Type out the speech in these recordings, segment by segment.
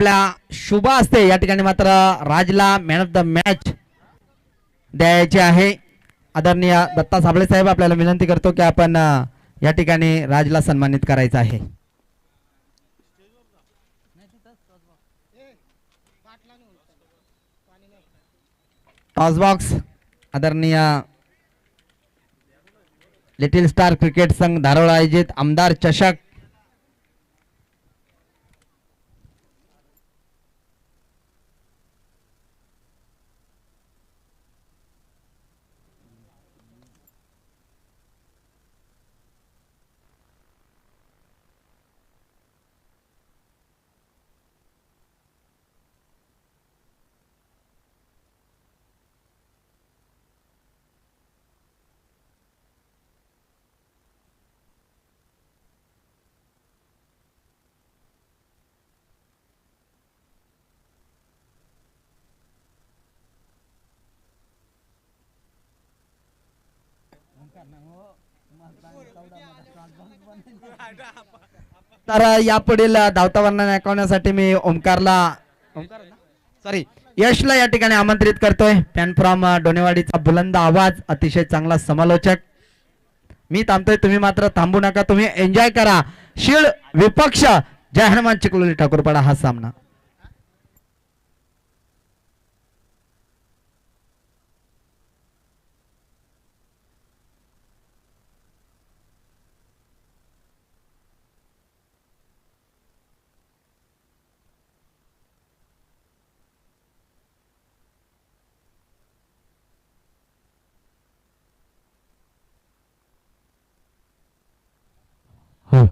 आपल्या शुभ असते या ठिकाणी मात्र राजला मॅन ऑफ द मॅच द्यायचे आहे. आदरणीय दत्ता साबळे साहेब आपल्याला विनंती करतो की आपण या ठिकाणी राजला सन्मानित करायचं आहे. टॉस बॉक्स आदरणीय लिटिल स्टार क्रिकेट संघ धारोळ आयोजित आमदार चषक तर यापुढील धावता वर्णन ऐकवण्यासाठी मी ओमकारला यशला या ठिकाणी आमंत्रित करतोय. फॅन फ्रॉम डोनेवाडीचा बुलंद आवाज, अतिशय चांगला समालोचक. मी थांबतोय, तुम्ही मात्र थांबू नका, तुम्ही एन्जॉय करा. शिळ विपक्ष जय हनुमान चिखलोली ठाकूरपाडा हा सामना. हो,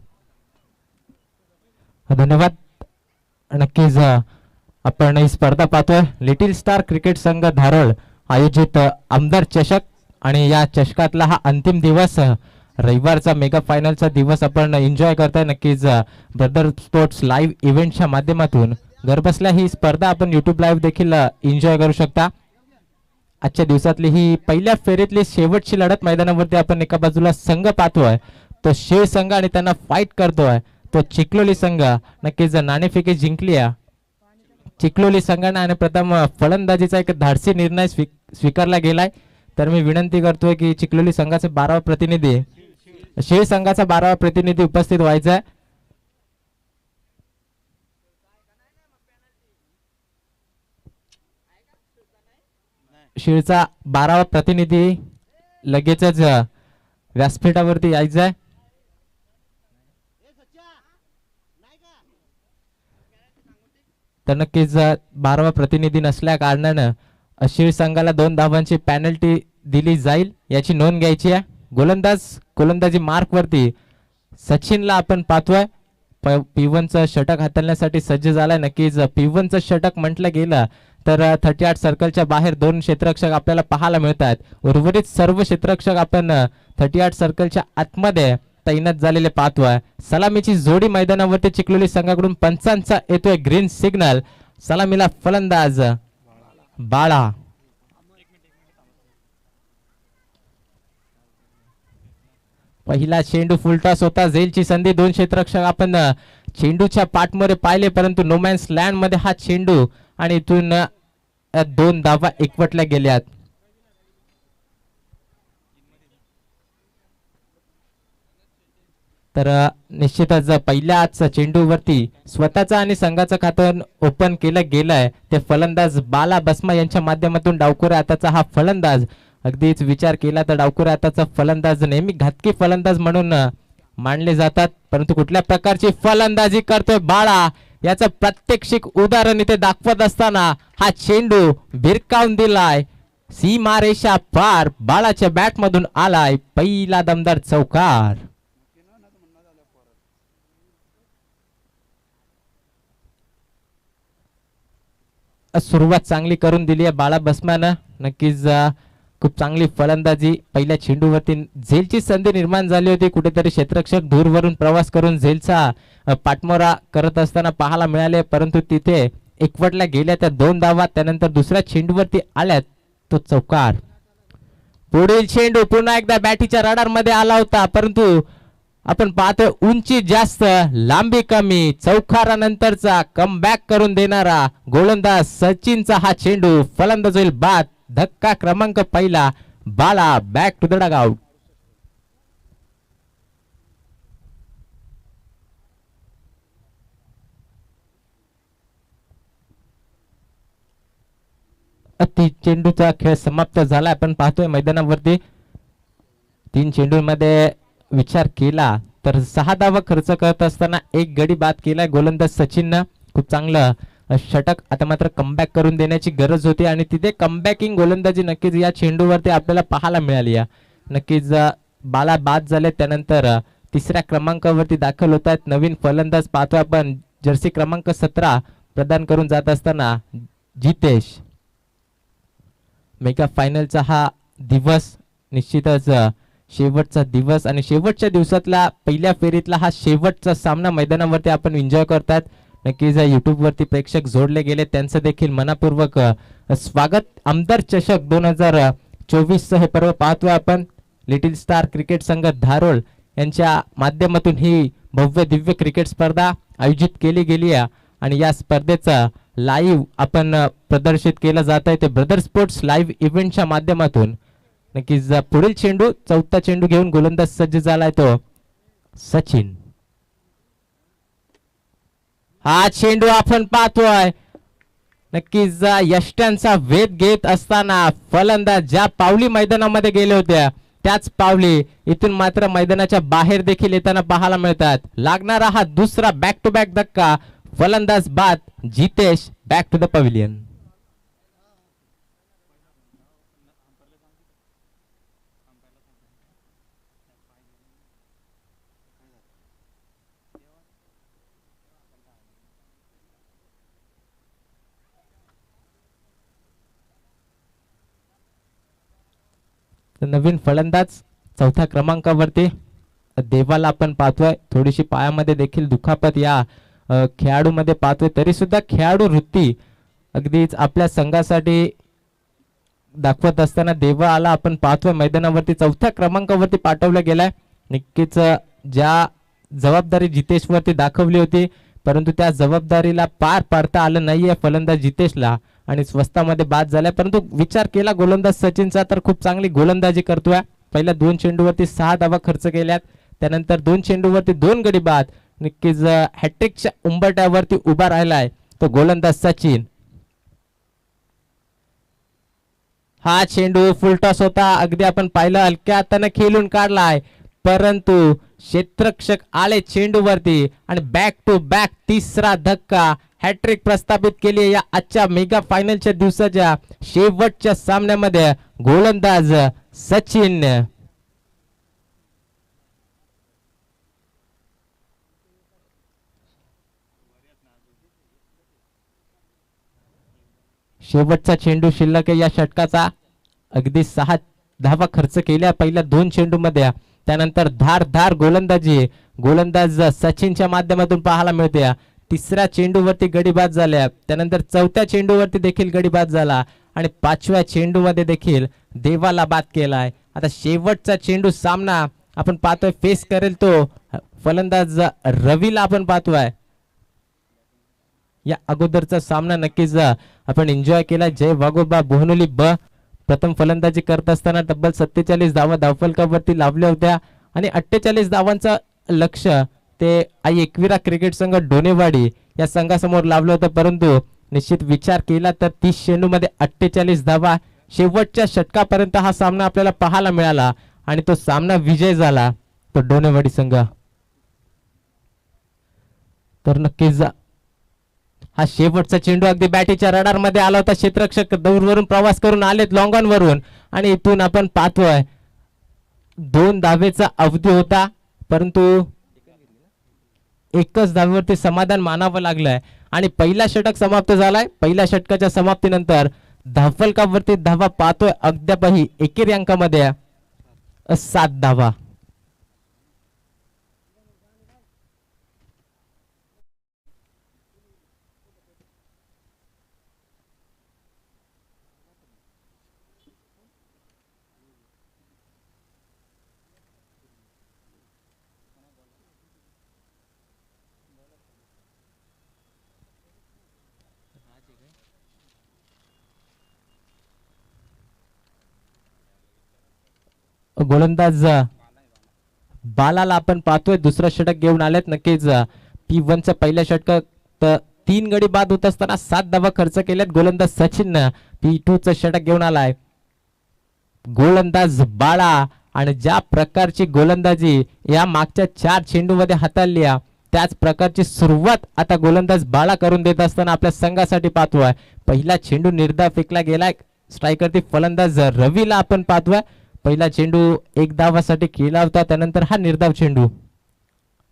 धन्यवाद. नक्कीच आपण ही स्पर्धा पाहतोय. लिटिल स्टार क्रिकेट संघ धारोळ आयोजित आमदार चषक आणि या चषकातला हा अंतिम दिवस, रविवारचा मेगा फायनलचा दिवस आपण एन्जॉय करताय. नक्कीच ब्रदर स्पोर्ट्स लाईव्ह इव्हेंटच्या माध्यमातून घरबसल्या ही स्पर्धा आपण युट्यूब लाईव्ह देखील एन्जॉय करू शकता. आजच्या दिवसातली ही पहिल्या फेरीतली शेवटची लढत मैदानावरती आपण एका बाजूला संघ पाहतोय, तो शेळ संघ आणि त्यांना फाईट करतोय तो चिखलोली संघ. नक्कीच नाणेफेकी जिंकली आहे चिखलोली संघाने आणि प्रथम फलंदाजीचा एक धाडसी निर्णय स्वीकारला गेलाय. तर मी विनंती करतोय की चिखलोली संघाचा 12वा प्रतिनिधी, शेळ संघाचा 12वा प्रतिनिधी उपस्थित व्हायचा आहे. शेळचा 12वा प्रतिनिधी लगेचच व्यासपीठावरती यायचा आहे. तर नक्कीच 12वा प्रतिनिधी नसल्या कारणानं शेळ संघाला 2 धावांची पॅनल्टी दिली जाईल, याची नोंद घ्यायची आहे. गोलंदाजी मार्क वरती सचिनला आपण पाहतोय. P1चं षटक हाताळण्यासाठी सज्ज झालाय. नक्कीच P1चं षटक म्हटलं गेलं तर 38 सर्कलच्या बाहेर 2 क्षेत्ररक्षक आपल्याला पाहायला मिळतात. उर्वरित सर्व क्षेत्ररक्षक आपण 38 सर्कलच्या आतमध्ये तैनात झालेले पाहतोय. सलामीची जोडी मैदानावरती चिखलोली संघाकडून पंचांचा येतोय ग्रीन सिग्नल. सलामीला फलंदाज बाळा. पहिला चेंडू फुलटॉस होता, झेलची संधी. 2 क्षेत्ररक्षक आपण चेंडूच्या पाठमध्ये पाहिले, परंतु नोमॅन्स लँड मध्ये हा चेंडू आणि इथून 2 धावा एकवटल्या गेल्यात. तर निश्चितच पहिल्या आजच्या चेंडूवरती स्वतःचा आणि संघाचं खातं ओपन केलं गेलंय. ते फलंदाज बाला बस्मा यांच्या माध्यमातून डावखुरे हाताचा हा फलंदाज. अगदीच विचार केला तर डावखुरे हाताचा फलंदाज नेहमी घातकी फलंदाज म्हणून मानले जातात, परंतु कुठल्या प्रकारची फलंदाजी करतोय बाळा याचं प्रात्यक्षिक उदाहरण इथे दाखवत असताना हा चेंडू भिरकावून दिलाय. सीमारेषा पार बाळाच्या बॅट मधून आलाय पहिला दमदार चौकार. सुरुवात चांगली करून दिली आहे बाळा बस्मानं. नक्कीच खूप चांगली फलंदाजी. पहिल्या चेंडूवरती झेलची संधी निर्माण झाली होती, कुठेतरी क्षेत्ररक्षक दूरवरून प्रवास करून झेलचा पाठमोरा करत असताना पाहायला मिळाले, परंतु तिथे एकवटल्या गेल्या त्या 2 धावा. त्यानंतर दुसऱ्या चेंडूवरती आल्यात तो चौकार. पुढील चेंडू पुन्हा एकदा बॅटीच्या रडार मध्ये आला होता, परंतु आपण पाहतोय उंची जास्त लांबी कमी चौकारानंतरचा कमबॅक करून देणारा गोलंदाज सचिनचा हा चेंडू फलंदाज होईल बाद. धक्का क्रमांक पहिला बाला बॅक टू द डगआउट. चेंडूचा खेळ समाप्त झाला. आपण पाहतोय मैदानावरती 3 चेंडूंमध्ये विचार केला तर 6 धावा खर्च करत असताना एक गडी बाद केलाय गोलंदाज सचिननं. खूप चांगलं षटक. आता मात्र कमबॅक करून देण्याची गरज होती आणि तिथे कमबॅकिंग गोलंदाजी नक्कीच या चेंडूवरती आपल्याला पाहायला मिळाली. नक्कीच बाला बाद झाले. त्यानंतर तिसऱ्या क्रमांकावरती दाखल होत आहेत नवीन फलंदाज. पाहतोय आपण जर्सी क्रमांक 17 प्रदान करून जात असताना जितेश. मेगा फायनलचा हा दिवस निश्चितच शेवटचा दिवस आणि शेवटच्या दिवसातला पहिल्या फेरीतला हा शेवटचा सामना मैदानावरती आपण एन्जॉय करतात. नक्कीच युट्यूबवरती प्रेक्षक जोडले गेले त्यांचं देखील मनापूर्वक स्वागत. आमदार चषक 2024 हे पर्व पाहतोय आपण. लिटिल स्टार क्रिकेट संघ धारोळ यांच्या माध्यमातून ही भव्य दिव्य क्रिकेट स्पर्धा आयोजित केली गेली आहे आणि या स्पर्धेचा लाईव्ह आपण प्रदर्शित केलं जात आहे ते ब्रदर स्पोर्ट्स लाईव्ह इव्हेंटच्या माध्यमातून. नक्कीच पुढील चेंडू चौथा चेंडू घेऊन गोलंदाज सज्ज झालाय तो सचिन. हा चेंडू आपण पाहतोय नक्कीच यष्ट्यांचा वेध घेत असताना फलंदाज ज्या पावली मैदानामध्ये गेले होत्या त्याच पावली इथून मात्र मैदानाच्या बाहेर देखील येताना पाहायला मिळतात. लागणारा हा दुसरा बॅक टू बॅक धक्का फलंदाज बाद. Jitesh back to the pavilion. नवीन फलंदाज चौथ्या क्रमांकावरती देवाला आपण पाहतोय. थोडीशी पायामध्ये देखील दुखापत या खेळाडूमध्ये पाहतोय तरी सुद्धा खेळाडू वृत्ती अगदीच आपल्या संघासाठी दाखवत असताना देवाला आपण पाहतोय मैदानावरती चौथ्या क्रमांकावरती पाठवलं गेलाय. नक्कीच ज्या जबाबदारी जितेशवरती दाखवली होती परंतु त्या जबाबदारीला पार पाडता आलं नाहीये फलंदाज जितेशला आणि स्वस्तामध्ये बाद झालाय. परंतु विचार केला गोलंदाज सचिनचा तर खूप चांगली गोलंदाजी करतोय. पहिल्या 2 चेंडूवरती 6 धावा खर्च केल्यात. त्यानंतर 2 चेंडूवरती 2 गडी बाद. नक्कीच हॅट्रिकच्या उंबरठ्यावरती उभा राहिलाय तो गोलंदाज सचिन. हा चेंडू फुलटॉस होता. अगदी आपण पाहिलं हलक्या हाताने खेळून काढलाय परंतु क्षेत्ररक्षक आले चेंडूवरती आणि बॅक टू बॅक तिसरा धक्का. हॅट्रिक प्रस्थापित केली या आजच्या मेगा फायनलच्या दिवसाच्या शेवटच्या सामन्यामध्ये गोलंदाज सचिन. शेवटचा चेंडू शिल्लक या षटकाचा. अगदी 6 धावा खर्च केल्या पहिल्या 2 चेंडूमध्ये. त्यानंतर धारदार गोलंदाजी गोलंदाज सचिनच्या माध्यमातून पाहायला मिळते. तिसऱ्या चेंडूवरती गडी बाद झाल्या. त्यानंतर चौथ्या चेंडूवरती देखील गडी बाद झाला आणि 5व्या चेंडूमध्ये देखील देवाला बाद केलाय. आता शेवटचा चेंडू सामना आपण पाहतोय फेस करेल तो फलंदाज रवीला आपण पाहतोय. या अगोदरचा सामना नक्कीच आपण एन्जॉय केला. जय वागोबा बोहनोली ब प्रथम फलंदाजी करत असताना तब्बल 47 धावा धावफलकावरती लावल्या होत्या आणि 48 धावांचं लक्ष ते आई एकविरा क्रिकेट संघ डोनेवाडी या संघासमोर लावलं होतं. परंतु निश्चित विचार केला तर 30 चेंडूमध्ये 48 धावा. शेवटच्या षटकापर्यंत हा सामना आपल्याला पाहायला मिळाला आणि तो सामना विजय झाला तो डोनेवाडी संघ. तर नक्कीच हा शेवटचा चेंडू अगदी बॅटीच्या रडार मध्ये आला होता. क्षेत्ररक्षक दूरवरून प्रवास करून आलेत लॉंग ऑन वरून आणि इथून आपण पाहतोय 2 धावेचा अवधी होता परंतु एकच धावेवरती समाधान मानावं लागलंय आणि पहिला षटक समाप्त झालाय. पहिल्या षटकाच्या समाप्तीनंतर धावफलकावरती धावा पाहतोय अद्यापही एकेरी अंकामध्ये 7 धावा. गोलंदाज बालाला आपण पाहतोय दुसरं षटक घेऊन आलेत. नक्कीच P1चं पहिल्या षटकात 3 गडी बाद होत असताना 7 धावा खर्च केल्यात गोलंदाज सचिन. P2चं षटक घेऊन आलाय गोलंदाज बाळा आणि ज्या प्रकारची गोलंदाजी या मागच्या 4 चेंडूमध्ये हाताळली त्याच प्रकारची सुरुवात आता गोलंदाज बाळा करून देत असताना आपल्या संघासाठी पाहतोय. पहिला चेंडू निर्धाव फेकला गेलाय. स्ट्रायकरती फलंदाज रवीला आपण पाहतोय. पहिला चेंडू 1 धावासाठी केला होता, त्यानंतर हा निर्धाव चेंडू.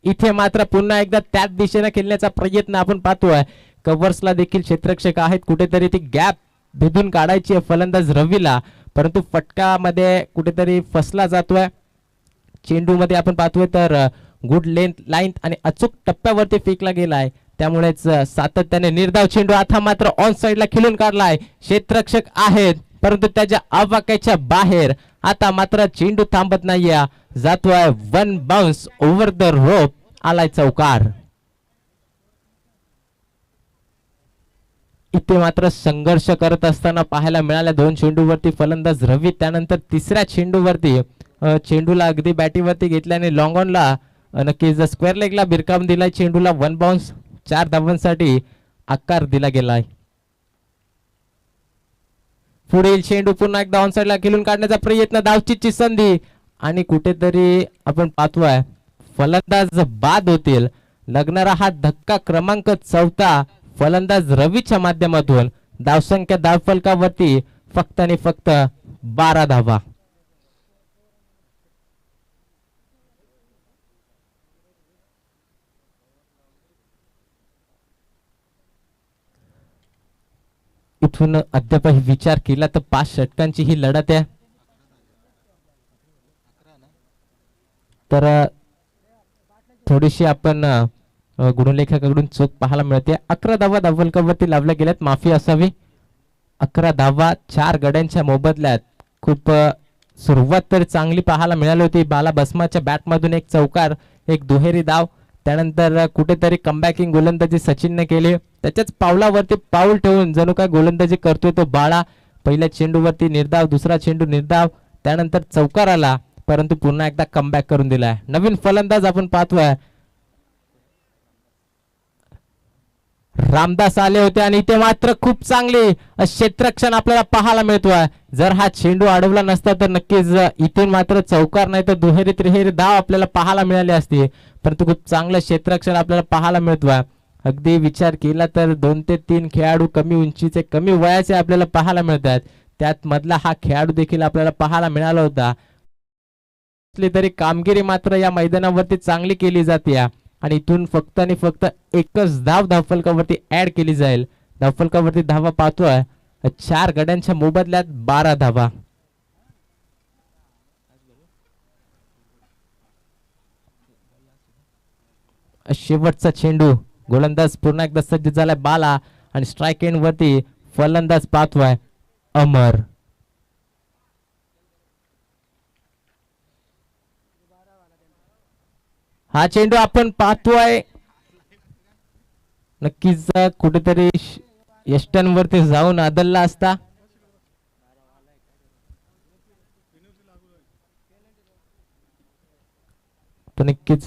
इथे मात्र पुन्हा एकदा त्याच दिशेने खेळण्याचा प्रयत्न आपण पाहतोय. कव्हर्सला देखील क्षेत्ररक्षक आहेत, कुठेतरी ती गॅप भेदून काढायची आहे फलंदाज रवीला, परंतु फटकामध्ये कुठेतरी फसला जातोय. चेंडू मध्ये आपण पाहतोय तर गुड लेंथ लाईन आणि अचूक टप्प्यावरती फेकला गेलाय, त्यामुळेच सातत्याने निर्धाव चेंडू आता मात्र ऑन साइडला खेळून काढलाय. क्षेत्ररक्षक आहेत परंतु त्याच्या आवाक्याच्या बाहेर. आता मात्र चेंडू थांबत नाहीये, जातोय one bounce over the rope, आलाय चौकार. इथे मात्र संघर्ष करत असताना पाहायला मिळाल्या 2 चेंडूवरती फलंदाज रवी. त्यानंतर तिसऱ्या चेंडूवरती चेंडूला अगदी बॅटीवरती घेतल्याने लॉंग ऑनला नक्कीच स्क्वेअर लेगला बिरकाम दिलाय. चेंडूला 1 बाउन्स 4 धावांसाठी आकार दिला गेलाय. पुढील चेंडू पुन्हा एकदा ऑन साइडला खेळून काढण्याचा प्रयत्न, धावचीची संधी आणि कुठेतरी आपण पाहतोय फलंदाज बाद होतील. लागणारा हा धक्का क्रमांक 4 फलंदाज रवीच्या माध्यमातून. धावसंख्या धावफलकावरती फक्त आणि फक्त 12 धावा. इथून अद्याप विचार केला तर 5 षटकांची ही लढत आहे. तर थोडीशी आपण गुणलेखकाकडून चूक पाहायला मिळते. 11 धावा धावफलकावरती लावल्या गेल्यात, माफी असावी. 11 धावा 4 गड्यांच्या मोबदल्यात. खूप सुरुवात तर चांगली पाहायला मिळाली होती. बाला बसमाच्या बॅटमधून एक चौकार, एक दुहेरी धाव, त्यानंतर कुठेतरी कमबॅकिंग गोलंदाजी सचिनने केली. त्याच्याच पावलावरती पाऊल ठेवून जणू काय गोलंदाजी करतोय तो बाळा. पहिल्या चेंडूवरती निर्धाव, दुसरा चेंडू निर्धाव, त्यानंतर चौकार आला, परंतु पुन्हा एकदा कमबॅक करून दिलाय. नवीन फलंदाज आपण पाहतोय रामदास आले होते आणि इथे मात्र खूप चांगली क्षेत्ररक्षण आपल्याला पाहायला मिळतोय. जर हा चेंडू अडवला नसता तर नक्कीच इथे मात्र चौकार नाही तर दुहेरी त्रिहेरी धाव आपल्याला पाहायला मिळाली असती, परंतु खूप चांगलं क्षेत्ररक्षण आपल्याला पाहायला मिळतोय. अगदी विचार केला तर 2 ते 3 खेळाडू कमी उंचीचे, कमी वयाचे आपल्याला पाहायला मिळतात. त्यात मधला हा खेळाडू देखील आपल्याला पाहायला मिळाला होता. तरी कामगिरी मात्र या मैदानावरती चांगली केली जाते आणि इथून फक्त आणि फक्त एकच धाव धावफलकावरती ऍड केली जाईल. धावफलकावरती धावा पाहतोय 4 गड्यांच्या मोबदल्यात 12 धावा. शेवटचा चेंडू, गोलंदाज पुन्हा एकदा सज्ज झालाय बाला आणि स्ट्राइक एंड वरती फलंदाज पाहतोय अमर. हा चेंडू आपण पाहतोय नक्कीच कुठेतरी यष्टांवरती जाऊन आदलला असता. तो नक्कीच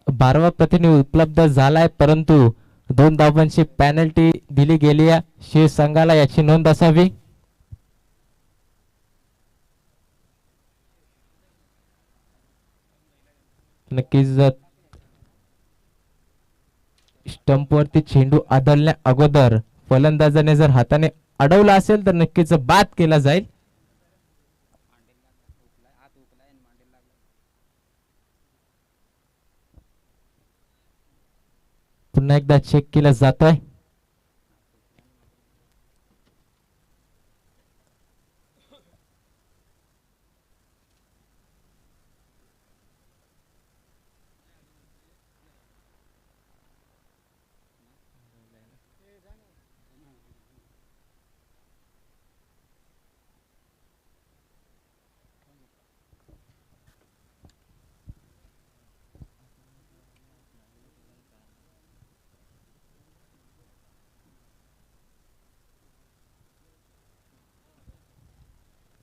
12वा प्रतिनिधी उपलब्ध झालाय, परंतु 2 धावांची पेनल्टी दिली गेली आहे. शिव संघाला याची नोंद असावी. नक्कीच स्टंपवरती चेंडू आदळण्या अगोदर फलंदाजाने जर हाताने अडवला असेल तर नक्कीच बाद केला जाईल. पुन्हा एकदा चेक केला जातोय.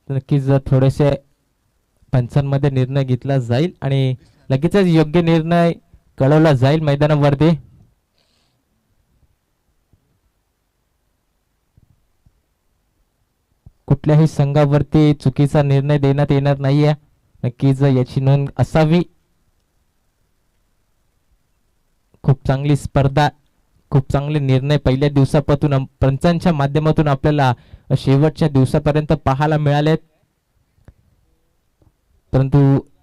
नक्कीच थोडेसे पंचांमध्ये निर्णय घेतला जाईल आणि लगेचच योग्य निर्णय कळवला जाईल मैदानावरती. कुठल्याही संघावरती चुकीचा निर्णय देण्यात येणार नाहीये, नक्कीच याची नोंद असावी. खूप चांगली स्पर्धा, खूप चांगले निर्णय पहिल्या दिवसापासून पंचांच्या माध्यमातून आपल्याला शेवटच्या दिवसापर्यंत पाहायला मिळालेत. परंतु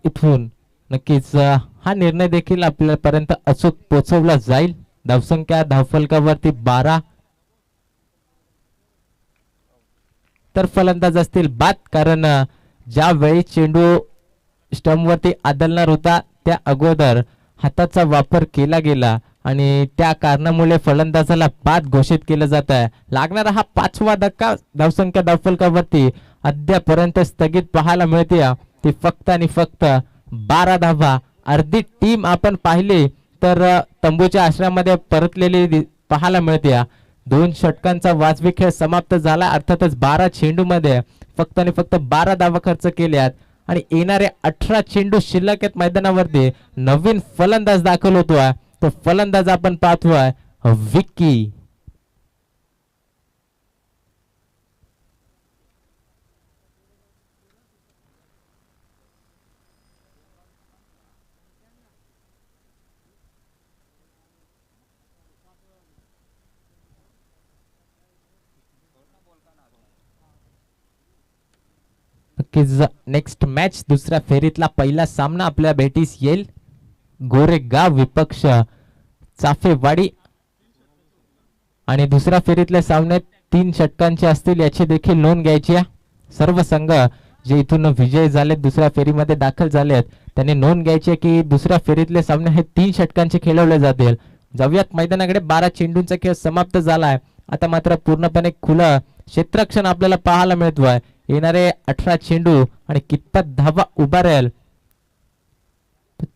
इथून नक्कीच हा निर्णय देखील आपल्यापर्यंत अचूक पोहोचवला जाईल. धावसंख्या धावफलकावरती 12, तर फलंदाज असतील बाद, कारण ज्या वेळी चेंडू स्टंपवरती आदळणार होता त्या अगोदर हाताचा वापर केला गेला आणि त्या कारणामुळे फलंदाजाला बाद घोषित केलं जात आहे. लागणारा हा 5वा धक्का धावसंख्या धावफलकावरती अद्यापर्यंत स्थगित पाहायला मिळते. ती फक्त आणि फक्त 12 धावा. अर्धी टीम आपण पाहिली तर तंबूच्या आश्रयामध्ये परतलेली पाहायला मिळते. 2 षटकांचा वाजवी खेळ समाप्त झाला. अर्थातच 12 चेंडूमध्ये फक्त आणि फक्त 12 धावा खर्च केल्यात आणि येणारे 18 चेंडू शिल्लक आहेत मैदानावरती. नवीन फलंदाज दाखल होतोय, तो फलंदाज आपण पाहतोय विक्की. नक्कीच नेक्स्ट मॅच, दुसऱ्या फेरीतला पहिला सामना आपल्या भेटीस येईल. गोरेगाव विपक्ष चाफेवाडी आणि दुसऱ्या फेरीतल्या सामन्यात 3 षटकांचे असतील याची देखील नोंद घ्यायची आहे. सर्व संघ जे इथून विजय झाले, दुसऱ्या फेरीमध्ये दाखल झालेत, त्यांनी नोंद घ्यायची आहे की दुसऱ्या फेरीतले सामने हे 3 षटकांचे खेळवले जातील. जाऊयात मैदानाकडे. 12 चेंडूंचा खेळ समाप्त झालाय. आता मात्र पूर्णपणे खुलं क्षेत्ररक्षण आपल्याला पाहायला मिळतोय. येणारे 18 चेंडू आणि कितपत धावा उभा राहील.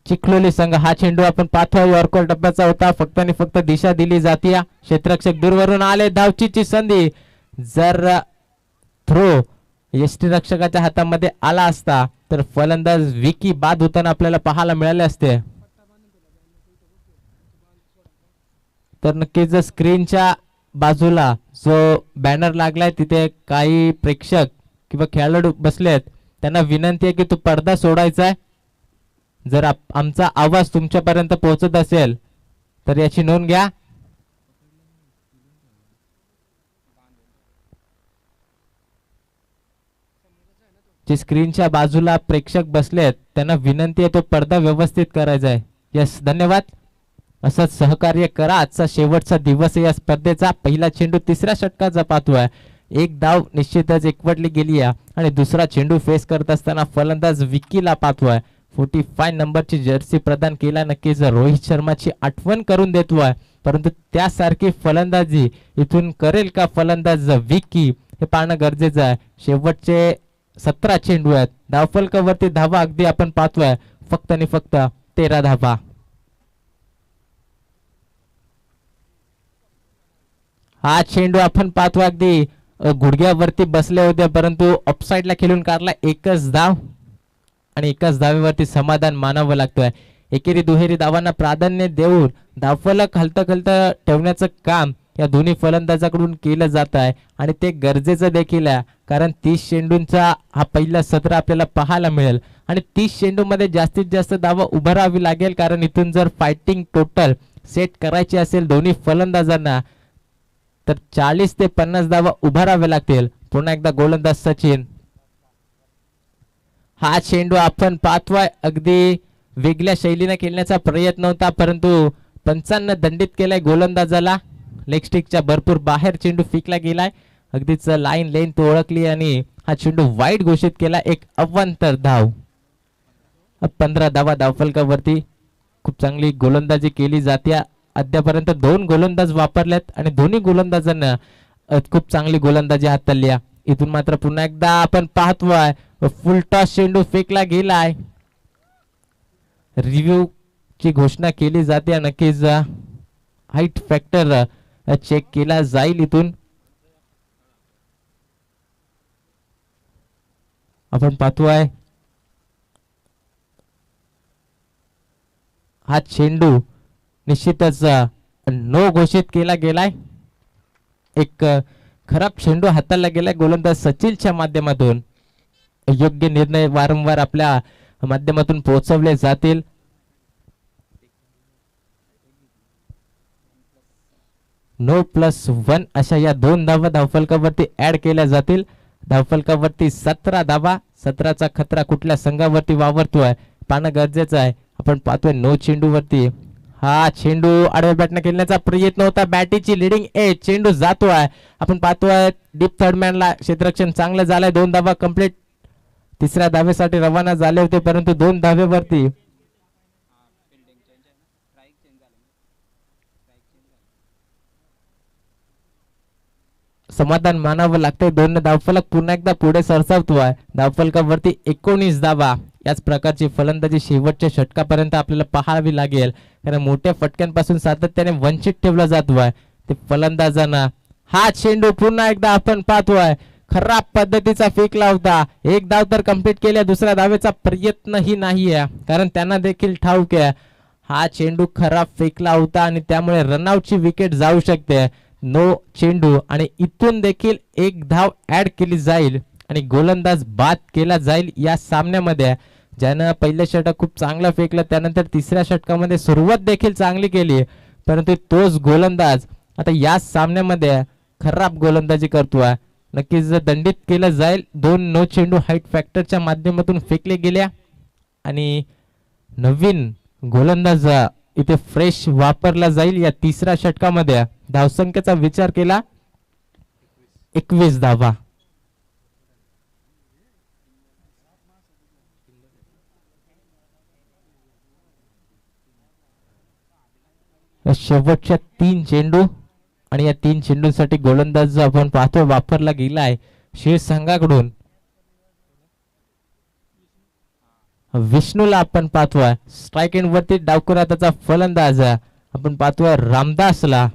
चिखलोली संघ हा चेंडू आपण पाहतोय यॉर्कर टप्प्याचा होता. फक्त आणि फक्त दिशा दिली जाते. क्षेत्ररक्षक दूरवरून आले. धावचीची संधी. जर थ्रो यष्टीरक्षकाच्या हातामध्ये आला असता तर फलंदाज विकी बाद होताना आपल्याला पाहायला मिळाले असते. तर नक्कीच स्क्रीनच्या बाजूला जो बॅनर लागलाय तिथे काही प्रेक्षक किंवा खेळाडू बसलेत. त्यांना विनंती आहे की तो पडदा सोडायचा आहे. जर आमचा आवाज तुमच्यापर्यंत पोहोचत असेल तर याची नोंद घ्या. जे स्क्रीनच्या बाजूला प्रेक्षक बसलेत त्यांना विनंती आहे तो पडदा व्यवस्थित करायचा आहे. यस, धन्यवाद. असंच सहकार्य करा. आजचा शेवटचा दिवस या स्पर्धेचा. पहिला चेंडू तिसऱ्या षटकाचा पाहतोय. एक धाव निश्चितच एकवटली गेली आहे आणि दुसरा चेंडू फेस करत असताना फलंदाज विकीला पाहतोय. 45 नंबरची जर्सी प्रदान केला. नक्कीच रोहित शर्माची आठवण करून देतोय, परंतु त्यासारखी फलंदाजी इथून करेल का फलंदाज विकी हे पाहणं गरजेचं आहे. शेवटचे 17 चेंडू आहेत. धावफलकावरती धावा अगदी आपण पाहतोय फक्त आणि फक्त 13 धावा. हा चेंडू आपण पाहतो अगदी गुडघ्यावरती बसले होते, परंतु ऑफसाईडला खेळून काढला. एकच धाव आणि एकाच धावेवरती समाधान मानावं लागतोय. एकेरी दुहेरी धावांना प्राधान्य देऊन धावफलक हलतं खलतं ठेवण्याचं काम या दोन्ही फलंदाजाकडून केलं जात आहे आणि ते गरजेचं देखील आहे, कारण 30 चेंडूंचा हा पहिला सत्र आपल्याला पाहायला मिळेल आणि 30 चेंडूमध्ये जास्तीत जास्त धावा उभारावी लागेल, कारण इथून जर फायटिंग टोटल सेट करायची असेल दोन्ही फलंदाजांना तर 40 ते 50 धावा उभाराव्या लागतील. पुन्हा एकदा गोलंदाज सचिन. हा चेंडू आपण पाहतोय अगदी वेगळ्या शैलीने खेळण्याचा प्रयत्न होता, परंतु पंचांना दंडित केलाय गोलंदाजाला. लेग स्टिकच्या भरपूर बाहेर चेंडू फेकला गेलाय. अगदीच लाईन लेन तो ओळखली आणि हा चेंडू वाईड घोषित केला. एक अवांतर धाव. 15 धावा धावफलकावरती. खूप चांगली गोलंदाजी केली जाते. अद्यापर्यंत 2 गोलंदाज वापरलेत आणि दोन्ही गोलंदाजांना खूप चांगली गोलंदाजी हाताळली. इथून मात्र पुन्हा एकदा आपण पाहतोय फुल टॉस चेंडू फेकला गेलाय. रिव्ह्यू ची घोषणा केली जाते. नक्कीच हाईट फॅक्टर चेक केला जाईल. इथून आपण पाहतोय हा चेंडू निश्चितच नो घोषित केला गेलाय. एक खराब चेंडू हाताळला गेलाय गोलंदाज सचिनच्या माध्यमातून. योग्य निर्णय वारंवार आपल्या माध्यमातून पोहोचवले जातील. नो+1 अशा या 2 धावा धावफलकावरती ऍड केल्या जातील. धावफलकावरती 17 धावा. 17चा खतरा कुठल्या संघावरती वावरतोय पाहणं गरजेचं आहे. आपण पाहतोय नो चेंडूवरती हा चेंडू आडव्या बॅटने खेळण्याचा प्रयत्न होता. बॅटीची लिडिंग एज चेंडू जातोय. आपण पाहतोय डीप थर्डमॅनला क्षेत्ररक्षण चांगलं झालंय. 2 धावा कंप्लीट. तिसऱ्या धावेसाठी रवाना झाले होते परंतु 2 धावेवरती समाधान मानावं लागतंय. 2 धावफलक पुन्हा एकदा पुढे सरसावतोय. धावफलकावरती 19 धावा. याच प्रकारची फलंदाजी शेवटच्या षटकापर्यंत आपल्याला पाहावी लागेल कारण मोठ्या फटक्यांपासून सातत्याने वंचित ठेवला जातोय ते फलंदाजांना. हा चेंडू पुन्हा एकदा आपण पाहतोय खराब पद्धतीचा फेकला होता. 1 धाव तर कंप्लीट केल्या. दुसऱ्या धावेचा प्रयत्नही नाहीये कारण त्यांना देखील ठाऊक आहे हा चेंडू खराब फेकला होता आणि त्यामुळे रनआउटची विकेट जाऊ शकते. नो चेंडू आणि इथून देखील 1 धाव ऍड केली जाईल आणि गोलंदाज बाद केला जाईल या सामन्यामध्ये. ज्यानं पहिलं षटक खूप चांगलं फेकलं त्यानंतर तिसऱ्या षटकामध्ये सुरुवात देखील चांगली केली परंतु तोच गोलंदाज आता या सामन्यामध्ये खराब गोलंदाजी करतोय. नक्कीच दंडित केलं जाईल. 2 नो चेंडू हाईट फॅक्टरच्या माध्यमातून फेकले गेल्या आणि नवीन गोलंदाज इथे फ्रेश वापरला जाईल. या तिसऱ्या षटकामध्ये धावसंख्येचा विचार केला 21 धावा. शेवटच्या 3 चेंडू आणि या 3 चेंडूंसाठी गोलंदाज आपण पाहतोय वापरला गेलाय शेर संघाकडून. विष्णूला आपण पाहतोय स्ट्राईक एंड वरती डावखुरा त्याचा फलंदाज आपण पाहतोय रामदासला.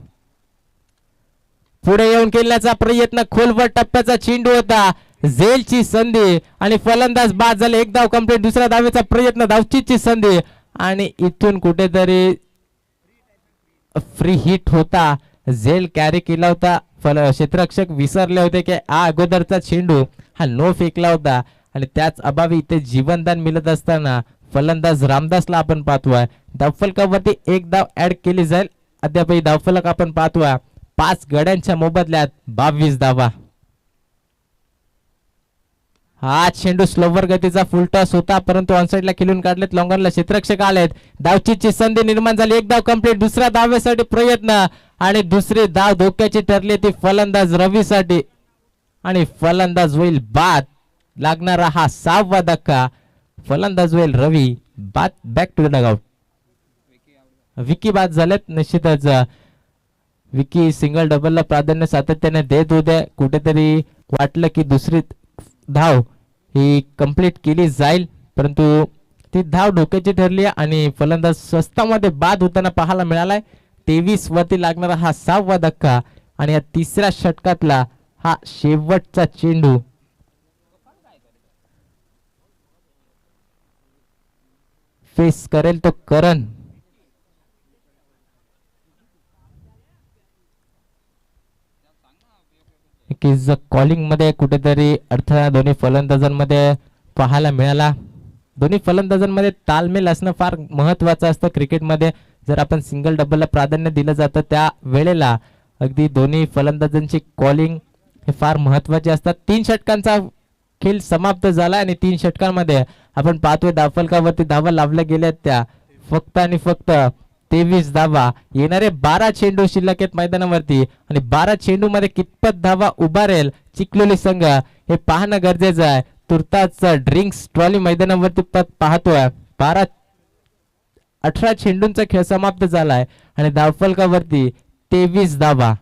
पुढे येऊन खेळण्याचा प्रयत्न खोलवर टप्प्याचा चेंडू होता. झेलची संधी आणि फलंदाज बाद झाले. 1 धाव कंप्लीट. दुसऱ्या धावेचा प्रयत्न धावचीची संधी आणि इथून कुठेतरी फ्री हिट होता. झेल कॅरी केला होता. क्षेत्ररक्षक विसरले होते की अगोदरचा चेंडू हा नो फेकला होता आणि त्याच अभावी इथे जीवनदान मिळत असताना फलंदाज रामदासला आपण पाहतोय. धावफलकावरती 1 धाव ऍड केली जाईल. अद्यापही धावफलक आपण पाहतोय 5 गड्यांच्या मोबदल्यात 22 धावा. हा चेंडू स्लोवर गतीचा फुलटॉस होता परंतु ऑनसाइडला खेळून काढलेत. लॉंगरला क्षेत्ररक्षक आलेत. धावचीची संधी निर्माण झाली. 1 धाव कंप्लीट. दुसऱ्या धावेसाठी प्रयत्न आणि दुसरी धाव धोक्याची ठरली ती फलंदाज रवीसाठी आणि फलंदाज होईल बाद. लागणारा हा 6वा धक्का. फलंदाज होईल रवी. बाद. Back to the dugout. Vicky बाद झालेत. निश्चितच विकी सिंगल डबलला प्राधान्य सातत्याने देत होते. कुठेतरी वाटलं की दुसरी धाव ही कंप्लीट केली जाईल परंतु ती धाव धोक्याची ठरली आणि फलंदाज स्वस्तामध्ये बाद होताना पाहायला मिळालाय. 23 वरती लागणारा हा 6वा धक्का आणि या तिसऱ्या षटकातला हा शेवटचा चेंडू. फेस करेल तो करण. कॉलिंग मध्ये कुठेतरी अडथळा दोन्ही फलंदाजांमध्ये पाहायला मिळाला. दोन्ही फलंदाजांमध्ये तालमेल असणं फार महत्वाचं असतं क्रिकेटमध्ये. जर आपण सिंगल डबलला प्राधान्य दिलं जातं त्या वेळेला अगदी दोन्ही फलंदाजांची कॉलिंग हे फार महत्वाचे असतात. 3 षटकांचा खेळ समाप्त झाला आणि 3 षटकांमध्ये आपण पाहतोय धावफलकावरती धावा लावल्या गेल्या त्या फक्त आणि फक्त 23 धावा. येणारे 12 चेंडू शिल्लक आहेत मैदानावरती आणि 12 चेंडू मध्ये कितपत धावा उभारेल चिखलोली संघ हे पाहणं गरजेचं आहे. तुर्तास ड्रिंक्स ट्रॉली मैदानावरती पाहतोय 18 चेंडूंचा खेळ समाप्त झालाय आणि धावफलकावरती 23 धावा.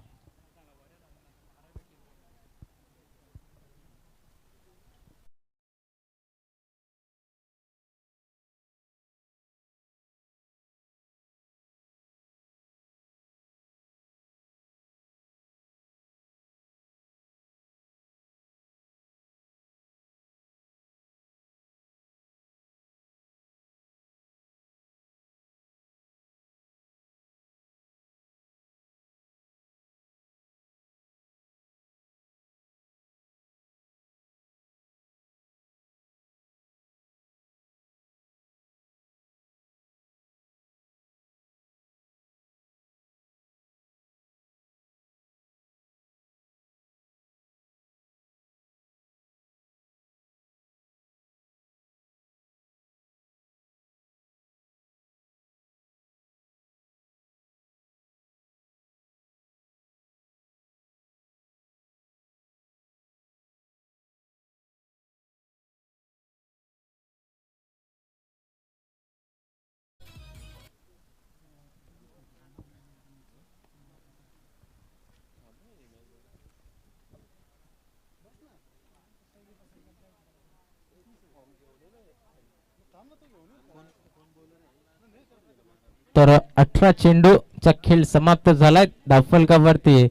तर 18 चेंडूचा खेळ समाप्त झालाय. धावफलकावरती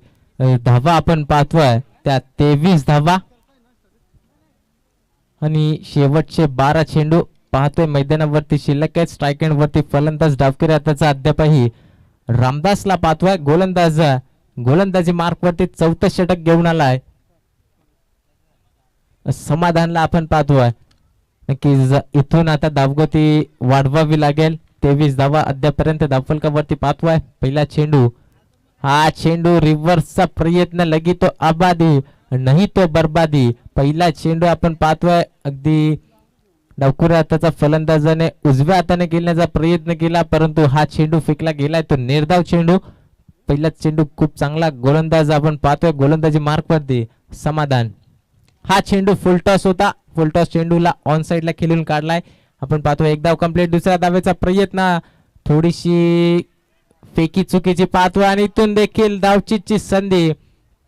धावा आपण पाहतोय त्या 23 धावा आणि शेवटचे 12 चेंडू पाहतोय मैदानावरती शिल्लक आहेत. स्ट्राईक एंड वरती फलंदाज डावकरी त्याचा अद्यापही रामदासला पाहतोय. गोलंदाजी मार्क वरती 4थं षटक घेऊन आलाय. समाधानला आपण पाहतोय. नक्कीच इथून आता धावगती वाढवावी लागेल. 23 धावा अद्यापर्यंत धावफलकावरती पाहतोय. पहिला चेंडू, हा चेंडू रिव्हर्सचा प्रयत्न, लगी तो आबादी नाही तो बर्बादी. पहिला चेंडू आपण पाहतोय. अगदी डावखुऱ्या हाताचा फलंदाजाने उजव्या हाताने खेळण्याचा प्रयत्न केला, परंतु हा चेंडू फेकला गेलाय. तो निर्धाव चेंडू. पहिला चेंडू खूप चांगला गोलंदाज आपण पाहतोय. गोलंदाजी मार्क वरती समाधान. हा चेंडू फुलटॉस होता. फुलटॉस चेंडूला ऑन साइडला खेळून काढलाय. आपण पाहतोय एक धाव कंप्लीट. दुसऱ्या धावेचा प्रयत्न, थोडीशी फेकी चुकीची पाहतोय आणि इथून देखील धावचीची संधी,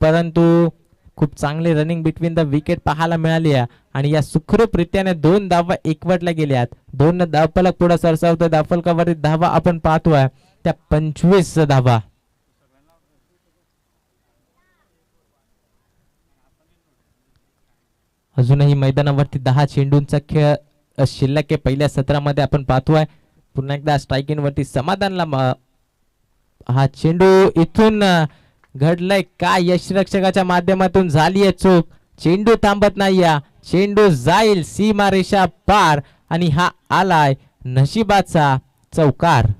परंतु खूप चांगली रनिंग बिटवीन द विकेट पाहायला मिळाली आहे आणि या सुखरूपरित्याने 2 धावा एकवटल्या गेल्यात. 2 धावफलक पुढे सरसावतोय. धावफलकावरील धावा आपण पाहतोय त्या 25 धावा. अजूनही मैदानावरती 10 चेंडूंचा खेळ शिल्लक आहे. पहिल्या सत्रामध्ये आपण पाहतोय पुन्हा एकदा स्ट्राईक इन वरती समाधानला हा चेंडू इथून घडलंय का, यष्टिरक्षकाच्या माध्यमातून झालीये चूक. चेंडू थांबत नाही. चेंडू जाईल सीमारेषा पार आणि हा आलाय नशिबाचा चौकार.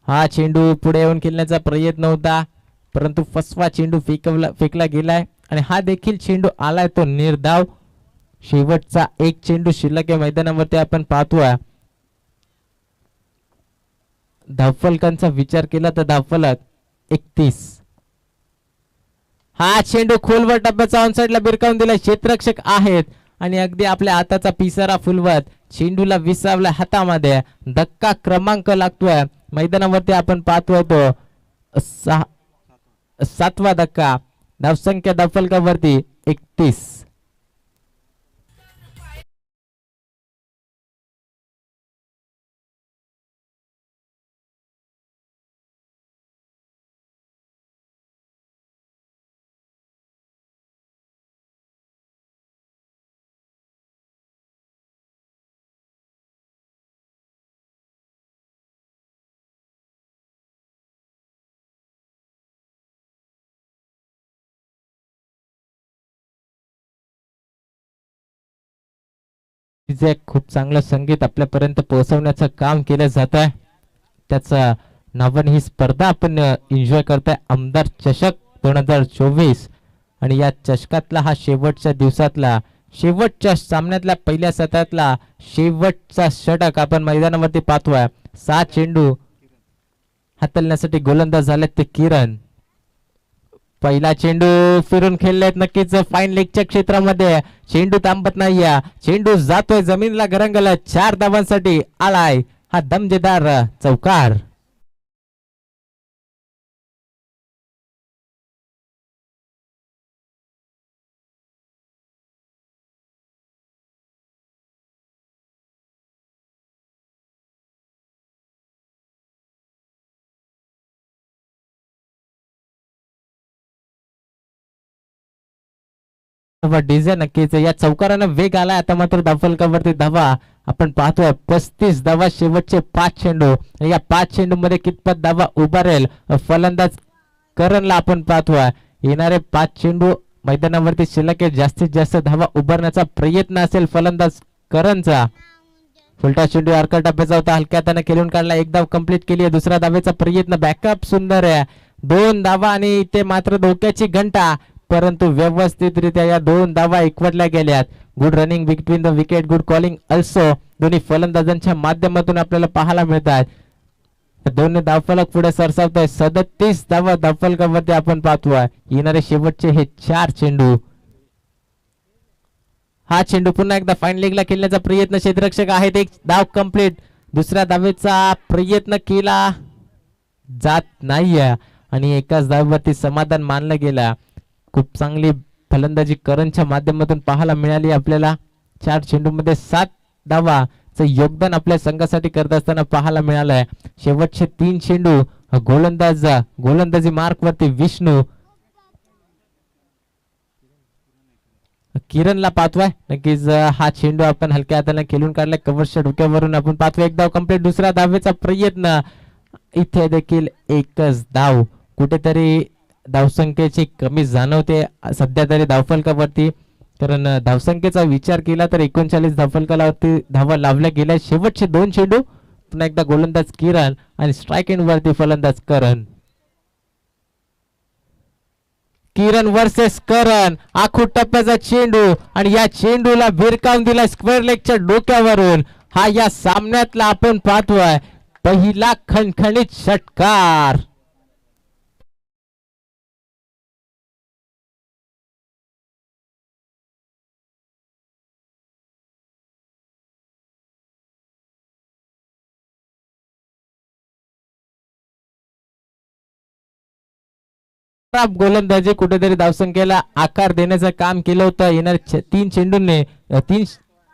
हा चेंडू पुढे येऊन खेळण्याचा प्रयत्न होता, परंतु फसवा चेंडू फेकला गेलाय आणि हा देखील चेंडू आलाय तो निर्धाव. शेवटचा एक चेंडू शिल्लक आहे मैदानावरती आपण पाहतोय. धावफलकांचा विचार केला तर धावफलक 31. हा चेंडू खोलवर टप्प्याचा ऑन साइडला बिरकावून दिलाय. क्षेत्ररक्षक आहेत आणि अगदी आपल्या हाताचा पिसारा फुलवत चेंडूला विसावला हातामध्ये. धक्का क्रमांक लागतोय मैदानावरती आपण पाहतोय तो 7वा धक्का. धावसंख्या धावफलकावरती 31. जे खूप चांगलं संगीत आपल्यापर्यंत पोहोचवण्याचं काम केलं जात आहे, त्याचं नावाने ही स्पर्धा आपण एन्जॉय करताय. आमदार चषक 2024 आणि या चषकातला हा शेवटच्या दिवसातला, शेवटच्या सामन्यातल्या पहिल्या सत्रातला शेवटचा षटक आपण मैदानावरती पाहतोय. 7 चेंडू हाताळण्यासाठी गोलंदाज झालेत ते किरण. पहिला चेंडू फिरून खेळलेत नक्कीच फाईन लेगच्या क्षेत्रामध्ये. चेंडू थांबत नाही. चेंडू जातोय जमिनीला घरंगल. 4 धावांसाठी आलाय हा दमजेदार चौकार. डीजे नक्कीच या चौकारानं वेग आलाय. आता मात्र धावफलकावरती धावा आपण पाहतोय 35 धावा शेवटचे 5 चेंडू आणि या 5 चेंडू मध्ये कितपत धावा उभारेल फलंदाज करणला आपण पाहतोय. येणारे 5 चेंडू मैदानावरती शिल्लक आहे, जास्तीत जास्त धावा उभारण्याचा प्रयत्न असेल फलंदाज करणचा. फुलटा चेंडू अर्का टप्प्याचा होता, हलक्या हाताने खेळून काढला, एक धाव कंप्लीट केली आहे. दुसरा धावेचा प्रयत्न, बॅकअप सुंदर आहे, 2 धावा आणि इथे मात्र धोक्याची घंटा, परंतु व्यवस्थितरित्या या 2 धावा एकवटल्या गेल्यात. Good running between the wicket, good calling also दोन्ही फलंदाजांच्या माध्यमातून आपल्याला पाहायला मिळतात. दोन्ही धावफलक पुढे सरसावतोय, 37 धावा धावफलकावरती आपण पाहतोय. येणारे शेवटचे हे 4 चेंडू. हा चेंडू पुन्हा एकदा फाईन लेगला खेळण्याचा प्रयत्न, क्षेत्ररक्षक आहेत, एक धाव कंप्लीट. दुसऱ्या धावेचा प्रयत्न केला जात नाहीये आणि एकाच धावेवरती समाधान मानलं गेलं. खूप चांगली फलंदाजी करणच्या माध्यमातून पाहायला मिळाली आपल्याला. 4 चेंडू मध्ये 7 धावाचं योगदान आपल्या संघासाठी करत असताना पाहायला मिळालंय. शेवटचे 3 चेंडू गोलंदाजी मार्क वरती विष्णू किरणला पाहतोय. नक्कीच हा चेंडू आपण हलक्या हाताने खेळून काढलाय, कव्हरच्या डोक्यावरून आपण पाहतोय. एक धाव कंप्लीट. दुसऱ्या धावेचा प्रयत्न, इथे देखील एकच धाव. कुठेतरी धावसंख्येची कमी जाणवते सध्या तरी धावफलकावरती, कारण धावसंख्येचा विचार केला तर 39 धावफलकावरती धावा लावल्या गेल्या. शेवटचे 2 चेंडू, पुन्हा एकदा गोलंदाज किरण आणि स्ट्राईक एंड वरती फलंदाज करण. किरण वर्सेस करण, आखूड टप्प्याचा चेंडू आणि या चेंडूला भिरकावून दिला स्क्वेअर लेगच्या डोक्यावरून. हा या सामन्यातला आपण पाहतोय पहिला खणखणीत षटकार. गोलंदाजी कुठेतरी धावसंख्येला आकार देण्याचं काम केलं होतं येणार 3 चेंडूंनी, 3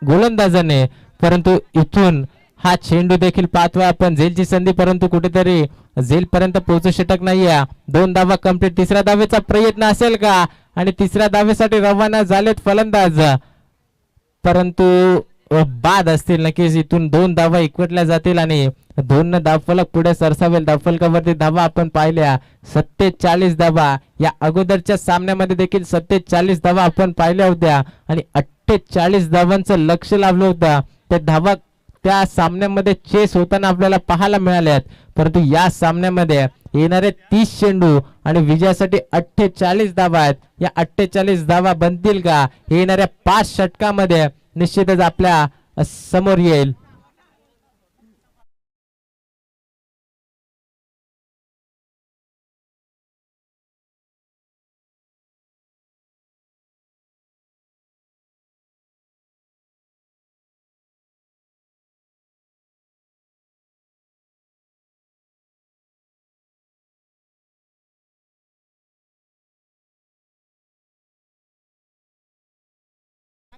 गोलंदाजाने, परंतु इथून हा चेंडू देखील पाहतोय आपण झेलची संधी, परंतु कुठेतरी झेल पर्यंत पोहोचू शकत नाहीये. 2 धावा कंप्लीट. तिसऱ्या धावेचा प्रयत्न असेल का आणि तिसऱ्या धावेसाठी रवाना झालेत फलंदाज, परंतु बाद असतील. नक्कीच इथून 2 धावा एकवटल्या जातील आणि 2 धावफलक पुढे सरसावेल. धावफलकावरती धावा आपण पाहिल्या 47 धावा. या अगोदरच्या सामन्यामध्ये देखील 47 धावा आपण पाहिल्या होत्या आणि 48 धावांचं लक्ष लावलं होतं. त्या धावा त्या सामन्यामध्ये चेस होताना आपल्याला पाहायला मिळाल्यात, परंतु या सामन्यामध्ये येणारे 30 चेंडू आणि विजयासाठी 48 धावा आहेत. या 48 धावा बनतील का हे येणाऱ्या 5 षटकामध्ये निश्चितच आपल्या समोर येईल.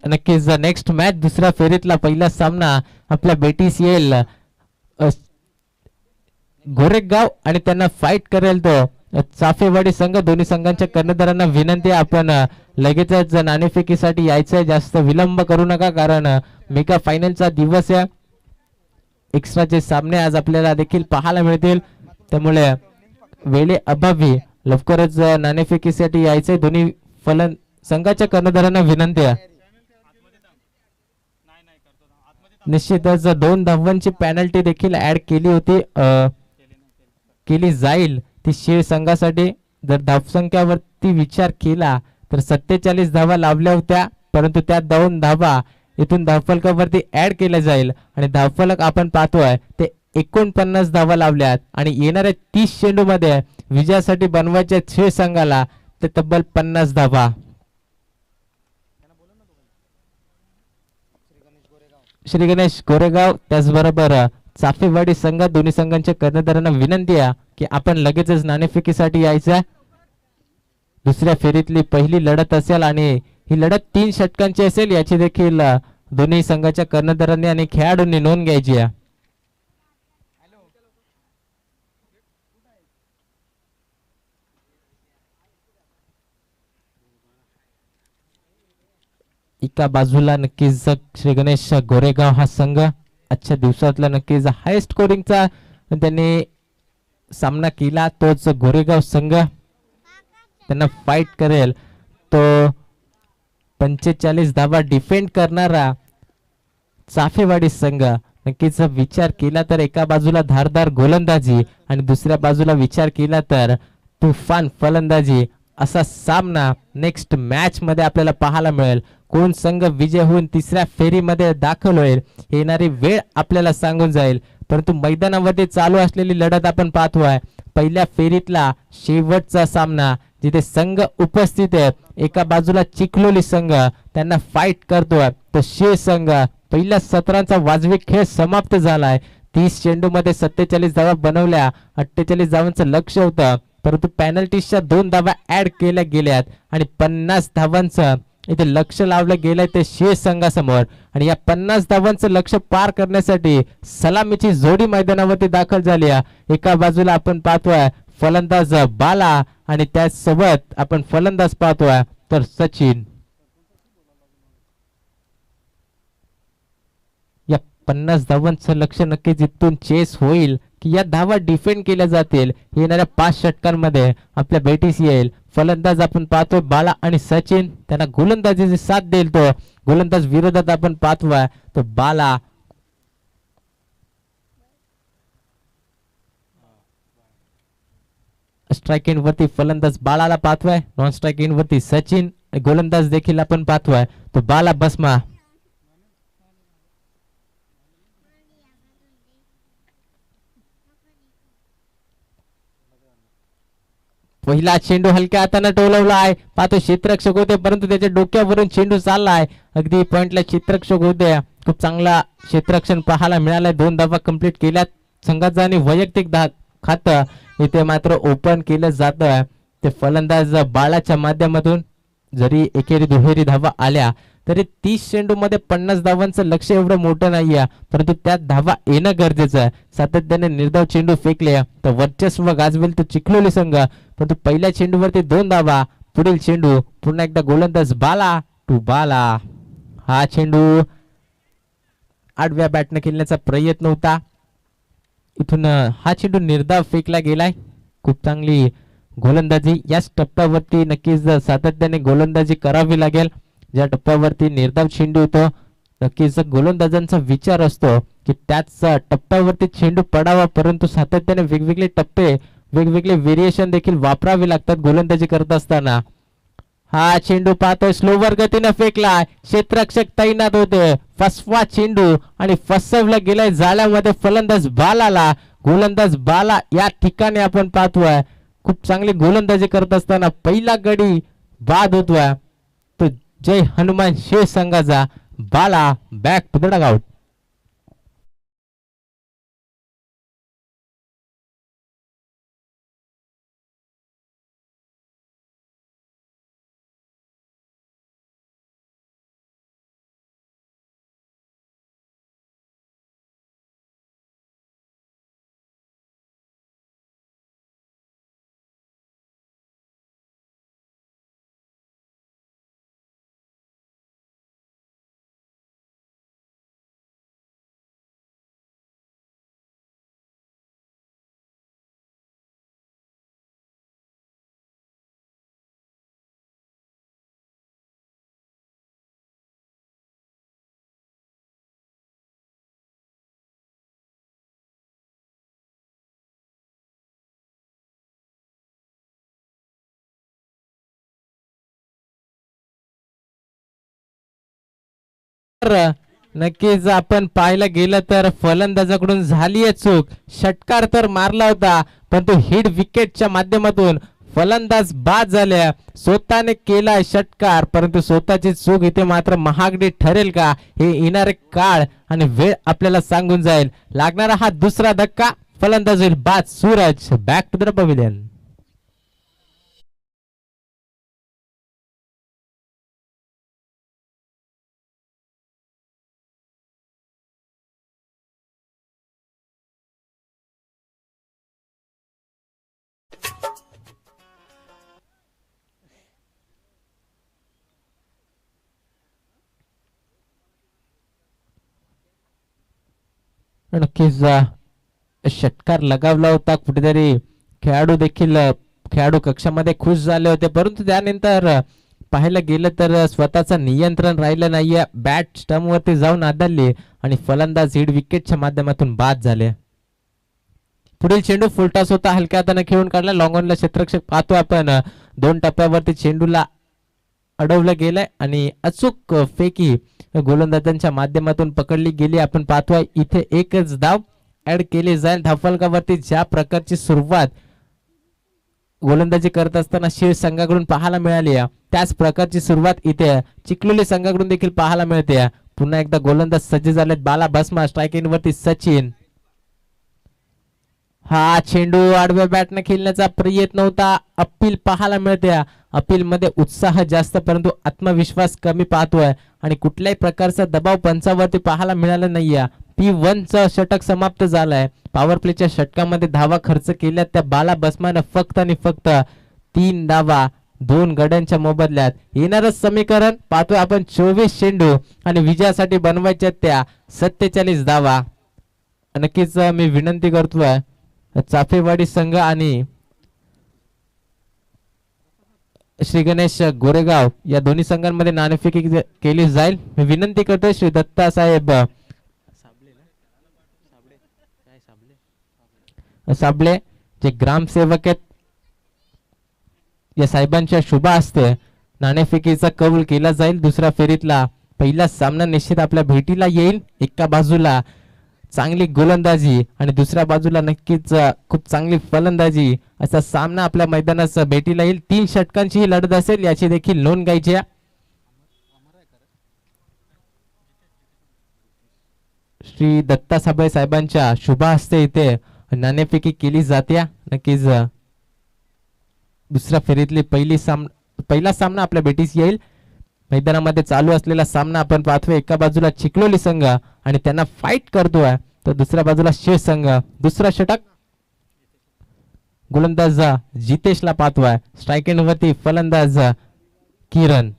नक्कीच नेक्स्ट मॅच दुसऱ्या फेरीतला पहिला सामना आपल्या बेटीस येईल गोरेगाव आणि त्यांना फाईट करेल तो चाफेवाडी संघ. दोन्ही संघांच्या कर्णधारांना विनंती आहे, आपण लगेचच नाणेफेकीसाठी यायचंय, जास्त विलंब करू नका, कारण मेगा फायनलचा दिवस आहे. एक्स्ट्राचे सामने आज आपल्याला देखील पाहायला मिळतील, त्यामुळे वेळे अभावी लवकरच नाणेफेकीसाठी यायचंय. दोन्ही संघाच्या कर्णधारांना विनंती आहे. निश्चितच 2 धावांची पेनल्टी देखील ऍड केली होती, केली जाईल ती शीळ संघासाठी. जर धावसंख्यावरती विचार केला तर 47 धावा लावल्या होत्या, परंतु त्या 2 धावा इथून धावफलकावरती ऍड केल्या जाईल आणि धावफलक आपण पाहतोय ते 49 धावा लावल्यात आणि येणाऱ्या 30 चेंडू मध्ये विजयासाठी बनवायच्या शीळ संघाला ते तब्बल 50 धावा. श्री गणेश गोरेगाव त्याचबरोबर चाफेवाडी संघ, दोन्ही संघांच्या कर्णधारांना विनंती आहे की आपण लगेचच नाणेफेकीसाठी यायचं. दुसऱ्या फेरीतली पहिली लढत असेल आणि ही लढत 3 षटकांची असेल, याची देखील दोन्ही संघाच्या कर्णधारांनी आणि खेळाडूंनी नोंद घ्यायची आहे. एका बाजूला नक्कीच श्री गणेश गोरेगाव हा संघ आजच्या दिवसातला नक्कीच हायस्ट स्कोरिंगचा त्यांनी सामना केला. तोच गोरेगाव संघ त्यांना फाईट करेल तो 45 धावा डिफेंड करणारा चाफेवाडी संघ. नक्कीच विचार केला तर एका बाजूला धारदार गोलंदाजी आणि दुसऱ्या बाजूला विचार केला तर तुफान फलंदाजी असा सामना नेक्स्ट मॅच मध्ये आपल्याला पाहायला मिळेल. कोण संघ विजय होऊन तिसऱ्या फेरीमध्ये दाखल होईल येणारी वेळ आपल्याला सांगून जाईल. परंतु मैदानामध्ये चालू असलेली लढत आपण पाहतोय. पहिल्या फेरीतला शेवटचा सामना जिथे संघ उपस्थित आहे. एका बाजूला चिखलोली संघ त्यांना फाईट करतोय तो शे संघ. पहिल्या सत्रांचा वाजवी खेळ समाप्त झालाय. 30 चेंडूमध्ये 47 धावा बनवल्या. 48 धावांचं लक्ष होतं परंतु पॅनल्टीच्या 2 धावा ऍड केल्या गेल्यात आणि 50 धावांचं इथे लक्ष लावलं गेलंय ते शे संघासमोर. आणि या 50 धावांचं लक्ष पार करण्यासाठी सलामीची जोडी मैदानावरती दाखल झाली आहे. एका बाजूला आपण पाहतोय फलंदाज बाला आणि त्याचसोबत आपण फलंदाज पाहतोय तर सचिन. या 50 धावांचं लक्ष नक्कीच इथून चेस होईल की या धावा डिफेंड केल्या जातील येणाऱ्या 5 षटकांमध्ये आपल्या भेटीस येईल. फलंदाज आपण पाहतोय बाला आणि सचिन त्यांना गोलंदाजीची साथ देईल तो गोलंदाज विरोधात आपण पाहतोय तो बाला. स्ट्राइक एंड वरती फलंदाज बालाला पाहतोय. नॉन स्ट्राइक एंड वरती सचिन. गोलंदाज देखील आपण पाहतोय तो बाला बसमा. पहिला चेंडू हलक्या हाताने टोलवला आहे. पाहतो क्षेत्ररक्षक होते परंतु त्याच्या डोक्यावरून चेंडू चाललाय. अगदी पॉइंटला क्षेत्ररक्षक होते. खूप चांगला क्षेत्ररक्षण पाहायला मिळालाय. 2 धावा कंप्लीट केल्यात संघाचं आणि वैयक्तिक खातं इथे मात्र ओपन केलं जातं. ते फलंदाज बाळाच्या माध्यमातून जरी एकेरी दुहेरी धावा आल्या तरी 30 चेंडू मध्ये 50 धावांचं लक्ष एवढं मोठं नाहीये परंतु त्यात धावा येणं गरजेचं आहे. सातत्याने निर्धाव चेंडू फेकले तर वर्चस्व गाजवेल तो चिखलोली संघ. परंतु पहिल्या चेंडूवरती 2 धावा. पुढील चेंडू पुन्हा एकदा गोलंदाज बाला टू बाला. हा चेंडू आडव्या बॅटने खेळण्याचा प्रयत्न होता. इथून हा चेंडू निर्धाव फेकला गेलाय. खूप चांगली गोलंदाजी याच टप्प्यावरती नक्कीच सातत्याने गोलंदाजी करावी लागेल. ज्या टप्प्यावरती निर्धाव चेंडू होतो नक्कीच गोलंदाजांचा विचार असतो की त्याच टप्प्यावरती चेंडू पडावा परंतु सातत्याने वेगवेगळे टप्पे वेगवेगळे व्हेरिएशन देखील वापरावे लागतात गोलंदाजी करत असताना. हा चेंडू पाहतोय स्लोवर गतीने फेकलाय. क्षेत्ररक्षक तैनात होते. फसवा चेंडू आणि फसवला गेलाय जाळ्यामध्ये फलंदाज बालाला. गोलंदाज बाला या ठिकाणी आपण पाहतोय खूप चांगली गोलंदाजी करत असताना पहिला गडी बाद होतोय तो जय हनुमान शे संघाचा बाला बॅक टू द डगआउट. नक्कीच आपण पाहायला गेलं तर फलंदाजाकडून झाली आहे चूक. षटकार तर मारला होता परंतु हिट विकेटच्या माध्यमातून फलंदाज बाद झाल्या. स्वतःने केला षटकार परंतु स्वतःची चूक इथे मात्र महागडी ठरेल का हे येणारे काळ आणि वेळ आपल्याला सांगून जाईल. लागणारा हा दुसरा धक्का फलंदाज होईल बाद. Suraj back to the pavilion. नक्कीच षटकार लगावला होता. कुठेतरी खेळाडू देखील खेळाडू कक्षामध्ये खुश झाले होते, परंतु त्यानंतर पाहायला गेलं तर स्वतःचं नियंत्रण राहिलं नाहीये. बॅट स्टंपवरती जाऊन आदळली आणि फलंदाज हिड विकेटच्या माध्यमातून बाद झाले. पुढील चेंडू फुलटॉस होता, हलक्या हाताने खेळून काढला. लॉंग ऑनला क्षेत्ररक्षक पाहतो आपण. 2 टप्प्यावरती चेंडूला अडवलं गेलंय आणि अचूक फेकी गोलंदाजांच्या माध्यमातून पकडली गेली. आपण पाहतोय इथे एकच धाव ऍड केली जाईल. धावफलकावरती ज्या प्रकारची सुरुवात गोलंदाजी करत असताना शिळ संघाकडून पाहायला मिळाली आहे, त्याच प्रकारची सुरुवात इथे चिखलोली संघाकडून देखील पाहायला मिळते. पुन्हा एकदा गोलंदाज सज्ज झालेत. बाला भस्मा स्ट्रायकिंग वरती सचिन. हा चेंडू आडव्या बॅटने खेळण्याचा प्रयत्न होता. अपील पाहायला मिळते. अपील मध्ये उत्साह जास्त परंतु आत्मविश्वास कमी पाहतोय आणि कुठल्याही प्रकारचा दबाव पंचावरती पाहायला मिळाला नाहीये. P1चं षटक समाप्त झालंय. पॉवर प्लेच्या षटकामध्ये धावा खर्च केल्या त्या बाला बसमानं फक्त आणि फक्त 3 धावा 2 गड्यांच्या मोबदल्यात. येणारच समीकरण पाहतोय आपण 24 चेंडू आणि विजयासाठी बनवायच्या त्या 47 धावा. नक्कीच मी विनंती करतोय चाफेवाडी संघ आणि श्री गणेश गोरेगाव या दोन्ही संघांमध्ये नाणेफेकी केली जाईल. मी विनंती करतोय श्री दत्ता साहेब साबळे जे ग्रामसेवक आहेत या साहेबांच्या शुभ हस्ते नाणेफेकीचा कौल केला जाईल. दुसऱ्या फेरीतला पहिला सामना निश्चित आपल्या भेटीला येईल. एका बाजूला चांगली गोलंदाजी आणि दुसऱ्या बाजूला नक्कीच खूप चांगली फलंदाजी असा सामना आपल्या मैदानात भेटीला येईल. 3 षटकांची ही लढत असेल याची देखील नोंद घ्यायची. श्री दत्ता साबळे साहेबांच्या शुभ हस्ते इथे नाणेफेकी केली जाते. नक्कीच दुसऱ्या फेरीतली पहिला सामना आपल्या भेटीस येईल. मैदानामध्ये चालू असलेला सामना आपण पाहतोय. एका बाजूला चिखलोली संघ आणि त्यांना फाईट करतोय, तर दुसऱ्या बाजूला शेष संघ. दुसरा षटक गोलंदाज जितेशला पाहतोय. स्ट्राईक एंड वरती फलंदाज किरण.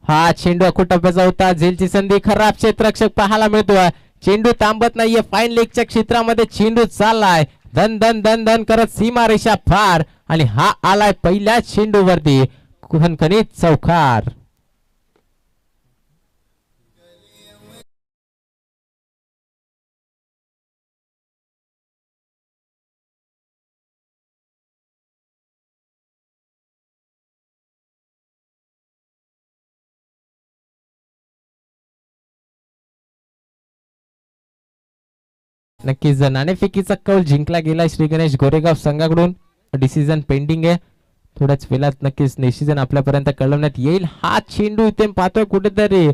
हा चेंडू अखूट टप्प्याचा होता. झेलची संधी, खराब क्षेत्ररक्षक पाहायला मिळतोय. चेंडू थांबत नाहीये. फाईन लेगच्या क्षेत्रामध्ये चेंडू चाललाय धन धन धन धन करत सीमारेषा पार आणि हा आलाय पहिल्या चेंडूवरती खणखणीत चौकार. नक्कीच नाणेफेकीचा कौल जिंकला गेला श्री गणेश गोरेगाव संघाकडून. डिसिजन पेंडिंग आहे. थोड्याच वेळात नक्कीच डिसिजन आपल्यापर्यंत कळवण्यात येईल. हा चेंडू इथे पाहतोय कुठेतरी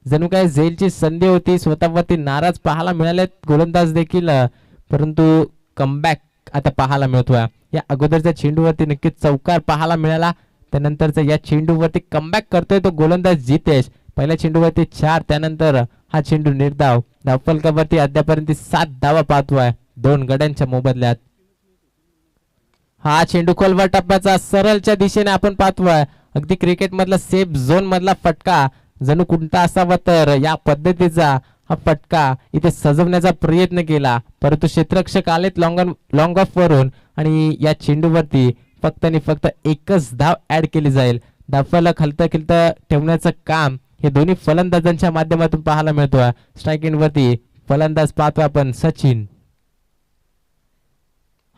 जणू काय झेलची संधी होती. स्वतःवरती नाराज पाहायला मिळाले गोलंदाज देखील, परंतु कमबॅक आता पाहायला मिळतोय. या अगोदरच्या चेंडूवरती नक्कीच चौकार पाहायला मिळाला. त्यानंतरचा या चेंडूवरती कमबॅक करतोय तो गोलंदाज जितेश. पहिल्या चेंडूवरती 4, त्यानंतर हा चेंडू निर्धाव. धावफलकावरती अद्यापर्यंत 7 धावा पाहतोय 2 गड्यांच्या मोबदल्यात. हा चेंडू खोलवर टप्प्याचा सरळच्या दिशेने आपण पाहतोय. अगदी क्रिकेट मधला सेफ झोन मधला फटका जणू कोणता असावा, तर या पद्धतीचा हा फटका इथे सजवण्याचा प्रयत्न केला, परंतु क्षेत्ररक्षक आलेत लॉंग ऑफ वरून आणि या चेंडूवरती फक्त आणि फक्त एकच धाव ऍड केली जाईल. धावफलक हलतं खिलतं ठेवण्याचं काम हे दोन्ही फलंदाजांच्या माध्यमातून पाहायला मिळतोय. स्ट्राईक एंड वरती फलंदाज पाहतोय आपण सचिन.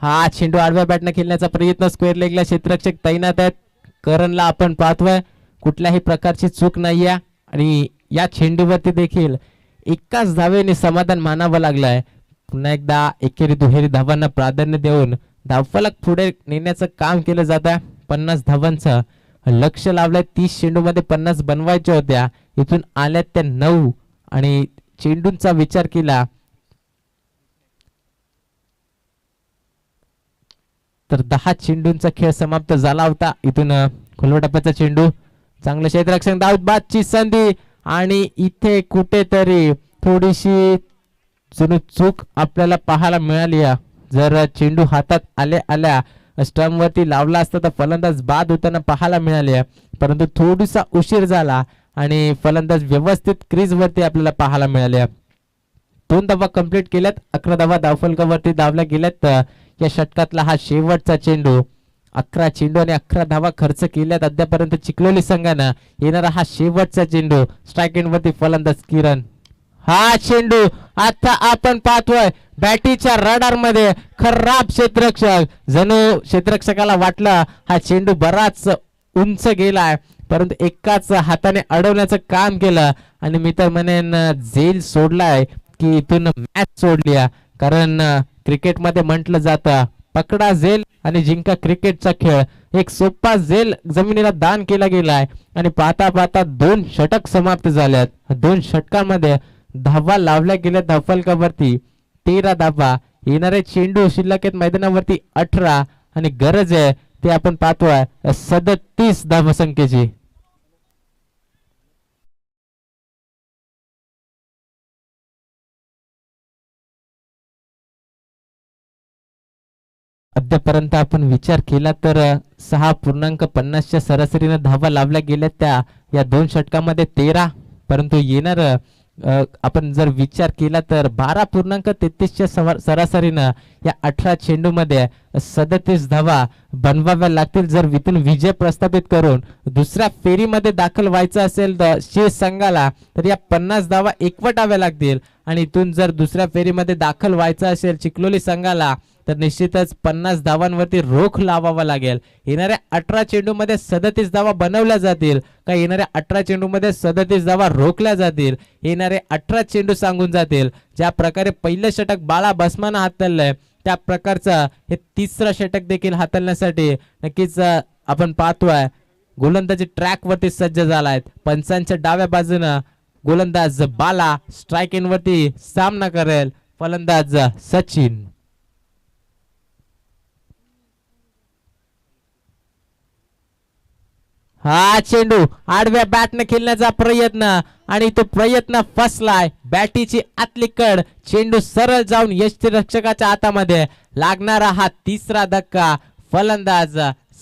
हा चेंडू आडव्या बॅटने खेळण्याचा प्रयत्न. स्क्वेअर लेगला क्षेत्ररक्षक तैनात आहेत. करणला आपण पाहतोय कुठल्याही प्रकारची चूक नाहीये आणि या चेंडूवरती देखील एकाच धावेने समाधान मानावं लागलंय. पुन्हा एकदा एकेरी दुहेरी धावांना प्राधान्य देऊन धावफलक पुढे नेण्याचं काम केलं जात आहे. 50 धावांचं लक्ष लावलंय. 30 चेंडूमध्ये 50 बनवायच्या होत्या, इथून आल्यात त्या 9 आणि चेंडूंचा विचार केला तर 10 चेंडूंचा खेळ समाप्त झाला होता. इथून खोलवर टप्प्याचा चेंडू, चांगलं क्षेत्ररक्षण, धाव बादची संधी आणि इथे कुठेतरी थोडीशी चूक आपल्याला पाहायला मिळाली. जर चेंडू हातात आल्या स्टंप वरती लावला असता तर फलंदाज बाद होताना पाहायला मिळाले, परंतु थोडासा उशीर झाला आणि फलंदाज व्यवस्थित क्रीज वरती आपल्याला पाहायला मिळाले. 2 धावा कंप्लीट केल्यात, 11 धावा धावफलकावरती धावल्या गेल्यात. या षटकातला हा शेवटचा चेंडू, 11 चेंडू आणि 11 धावा खर्च केल्यात अद्यापर्यंत चिखलोली संघानं. येणारा हा शेवटचा चेंडू, स्ट्राईक एंड वरती फलंदाज किरण. हा चेंडू आता आपण पाहतोय बॅटीच्या रडार मध्ये खराब क्षेत्ररक्षक, जणू क्षेत्ररक्षकाला वाटलं हा चेंडू बराच उंच गेलाय, परंतु एकाच हाताने अडवण्याचं काम केलं आणि मी तर म्हणेन झेल सोडलाय की इथून मॅच सोडली. कारण क्रिकेटमध्ये म्हटलं जातं पकडा झेल आणि जिंका क्रिकेटचा खेळ. एक सोपा झेल जमिनीला दान केला गेलाय आणि पाहता पाहता 2 षटक समाप्त झाल्यात. 2 षटकांमध्ये धावा लावल्या गेल्या धावफलकावरती 13 धावा. येणारे चेंडू शिल्लक आहेत मैदानावरती 18 आणि गरज आहे ते आपण पाहतोय 37 धावसंख्येची. अद्यापर्यंत आपण विचार केला तर 6.50च्या सरासरीने धावा लावल्या गेल्या त्या या 2 षटकामध्ये 13, परंतु येणार आपण जर विचार केला तर 12.33च्या सरासरीनं या 18 चेंडूमध्ये 37 धावा बनवाव्या लागतील. जर इथून विजय प्रस्थापित करून दुसऱ्या फेरीमध्ये दाखल व्हायचं असेल तर शेष संघाला तर या 50 धावा एकवटाव्या लागतील आणि इथून जर दुसऱ्या फेरीमध्ये दाखल व्हायचं असेल चिखलोली संघाला तर निश्चितच 50 धावांवरती रोख लावावा लागेल. येणाऱ्या 18 चेंडूमध्ये 37 धावा बनवल्या जातील का येणाऱ्या 18 चेंडूमध्ये 37 धावा रोखल्या जातील? येणारे 18 चेंडू सांगून जातील. ज्या प्रकारे पहिलं षटक बाळा बसमानं हाताळलंय त्या प्रकारचं हे तिसरं षटक देखील हाताळण्यासाठी नक्कीच आपण पाहतोय गोलंदाजी ट्रॅक वरती सज्ज झालाय. पंचांच्या डाव्या बाजूनं गोलंदाज बाला स्ट्राईक एंड वरती सामना करेल, फलंदाज सचिन. हा चेंडू आडव्या बॅटने खेळण्याचा प्रयत्न आणि तो प्रयत्न फसलाय. बॅटीची आतली कड, चेंडू सरळ जाऊन यष्टिरक्षकाच्या हातामध्ये लागणारा हा तिसरा धक्का. फलंदाज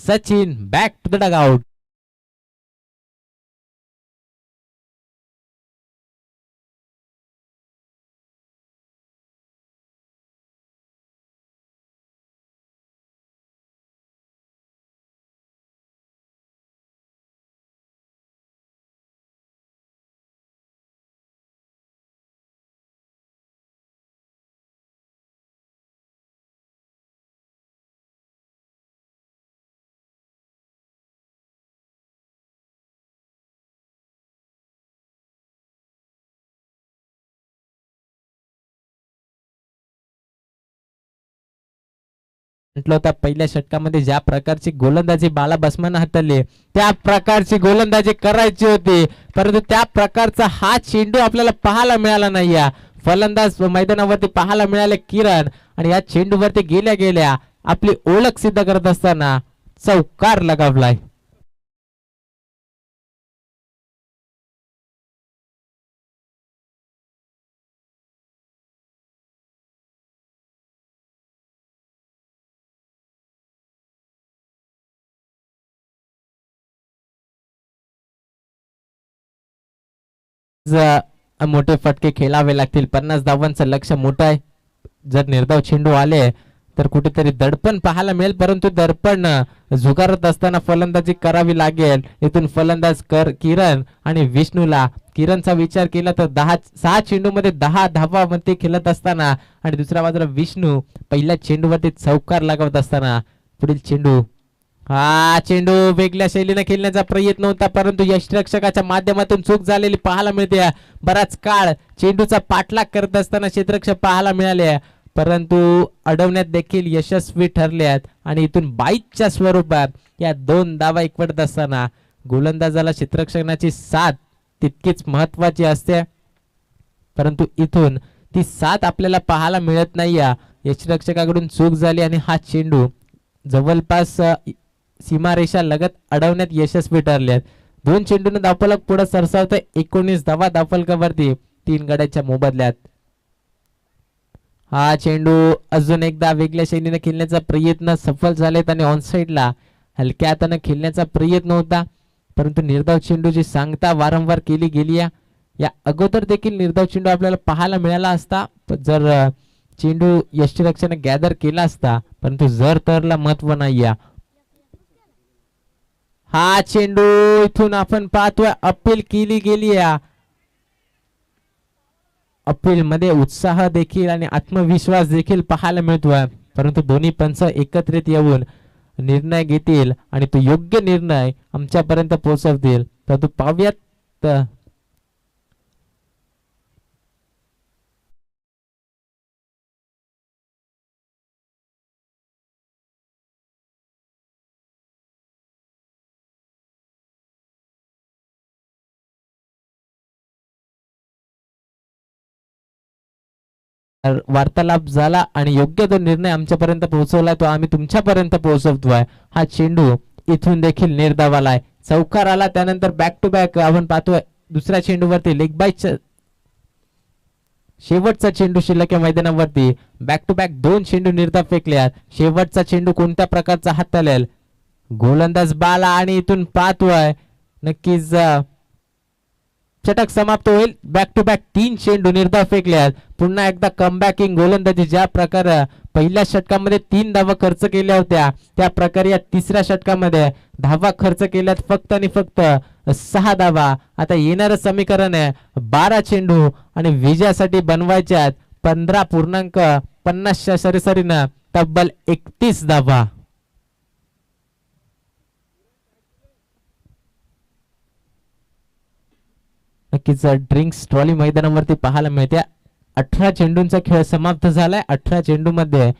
Sachin back to the dugout. म्हटलं होतं पहिल्या षटकामध्ये ज्या प्रकारची गोलंदाजी बाला बसमानं हाताळली त्या प्रकारची गोलंदाजी करायची होती, परंतु त्या प्रकारचा हा चेंडू आपल्याला पाहायला मिळाला नाही. फलंदाज मैदानावरती पाहायला मिळाले किरण आणि या चेंडूवरती गेल्या गेल्या आपली ओळख सिद्ध करत असताना चौकार लगावलाय. मोठे फटके खेळावे लागतील. 50 धावांचं लक्ष मोठं आहे. जर निर्धाव चेंडू आले तर कुठेतरी दडपण पाहायला मिळेल, परंतु दडपण झुगारत असताना फलंदाजी करावी लागेल. इथून फलंदाज किरण आणि विष्णूला. किरणचा विचार केला तर 6 चेंडूमध्ये 10 धावा मध्ये खेळत असताना आणि दुसऱ्या बाजूला विष्णू पहिल्या चेंडूवरती चौकार लगावत असताना पुढील चेंडू. हा चेंडू वेगळ्या शैलीने खेळण्याचा प्रयत्न होता, परंतु यष्टिरक्षकाच्या माध्यमातून चूक झालेली पाहायला मिळते. बराच काळ चेंडूचा पाठलाग करत असताना क्षेत्ररक्षक पाहायला मिळाले, परंतु अडवण्यात देखील यशस्वी ठरले आहेत आणि इथून 22च्या स्वरूपात या 2 धावा एकवटत असताना गोलंदाजाला क्षेत्ररक्षकाची साथ तितकीच महत्वाची असते, परंतु इथून ती साथ आपल्याला पाहायला मिळत नाही. यष्टिरक्षकाकडून चूक झाली आणि हा चेंडू जवळपास सीमारेषा लगत अडवण्यात यशस्वी ठरले आहेत. 2 चेंडूने धावफलक पुढे सरसावतोय. 19 धावा धावफलकावरती 3 गड्याच्या मोबदल्यात. हा चेंडू अजून एकदा वेगळ्या शैलीने खेळण्याचा प्रयत्न सफल झालेत आणि ऑन साइडला हलक्या हाताने खेळण्याचा प्रयत्न होता, परंतु निर्धाव चेंडूची सांगता वारंवार केली गेली आहे. या अगोदर देखील निर्धाव चेंडू आपल्याला पाहायला मिळाला असता जर चेंडू यष्टीरक्षाने गॅदर केला असता, परंतु जर तरला महत्व नाही. हा चेंडू इथून आपण पाहतोय अपील केली गेली आहे. अपील मध्ये उत्साह देखील आणि आत्मविश्वास देखील पाहायला मिळतोय, परंतु दोन्ही पंच एकत्रित येऊन निर्णय घेतील आणि तो योग्य निर्णय आमच्यापर्यंत पोहोचवतील. तर तू पाहूयात वार्तालाप झाला आणि योग्य तो निर्णय आमच्यापर्यंत पोहोचवलाय, तो आम्ही तुमच्यापर्यंत पोहोचवतोय. हा चेंडू इथून देखील निर्धावालाय, चौकार आला, त्यानंतर बॅक टू बॅक आपण पाहतोय दुसऱ्या चेंडूवरती लेग बाईच्या शेवटचा चेंडू शिल्लक या मैदानावरती बॅक टू बॅक 2 चेंडू निर्धाव फेकल्यात. शेवटचा चेंडू कोणत्या प्रकारचा हाताळेल गोलंदाज बाला आणि इथून पाहतोय नक्कीच षटक समाप्त होईल. बॅक टू बॅक 3 चेंडू निर्धाव फेकल्यात. पुन्हा एकदा कमबॅकिंग गोलंदाजी ज्या प्रकारे पहिल्या षटकामध्ये 3 धावा खर्च केल्या होत्या, त्या प्रकारे या तिसऱ्या षटकामध्ये धावा खर्च केल्यात फक्त आणि फक्त 6 धावा. आता येणारं समीकरण आहे 12 चेंडू आणि विजयासाठी बनवायच्यात 15.50च्या सरासरीनं तब्बल 31 धावा. नक्कीच ड्रिंक्स ट्रॉली मैदानावरती पाहायला मिळते. 18 चेंडूंचा खेळ समाप्त झालाय. 18 चेंडूमध्ये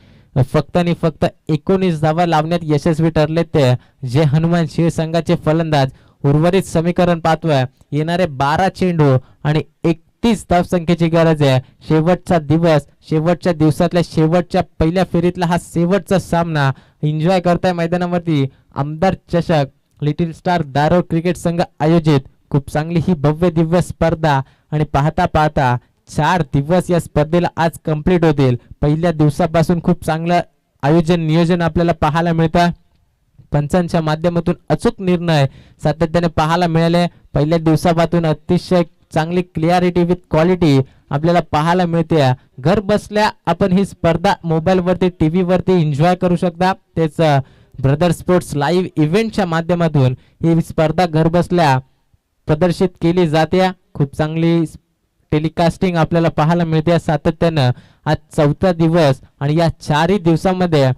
फक्त आणि फक्त 19 धावा लावण्यात यशस्वी ठरले ते जे हनुमान शिळ संघाचे फलंदाज. उर्वरित समीकरण पाहतोय येणारे 12 चेंडू आणि 31 धावसंख्येची गरज आहे. शेवटचा दिवस, शेवटच्या दिवसातल्या शेवटच्या पहिल्या फेरीतला हा शेवटचा सामना एन्जॉय करताय मैदानावरती. आमदार चषक लिटिल स्टार दारोड क्रिकेट संघ आयोजित खूप चांगली ही भव्य दिव्य स्पर्धा आणि पाहता पाहता 4 दिवस या स्पर्धेला आज कंप्लीट होतील. पहिल्या दिवसापासून खूप चांगलं आयोजन नियोजन आपल्याला पाहायला मिळतं. पंचांच्या माध्यमातून अचूक निर्णय सातत्याने पाहायला मिळाले. पहिल्या दिवसापासून अतिशय चांगली क्लिअरिटी विथ क्वालिटी आपल्याला पाहायला मिळते. घर बसल्या आपण ही स्पर्धा मोबाईल वरती टीव्ही वरती एन्जॉय करू शकता. तेच ब्रदर स्पोर्ट्स लाईव्ह इव्हेंटच्या माध्यमातून ही स्पर्धा घर बसल्या प्रदर्शित केली जाते. खूप चांगली टेलिकास्टिंग आपल्याला पाहायला मिळते सातत्यानं. आज 4था दिवस आणि या 4ही दिवसामध्ये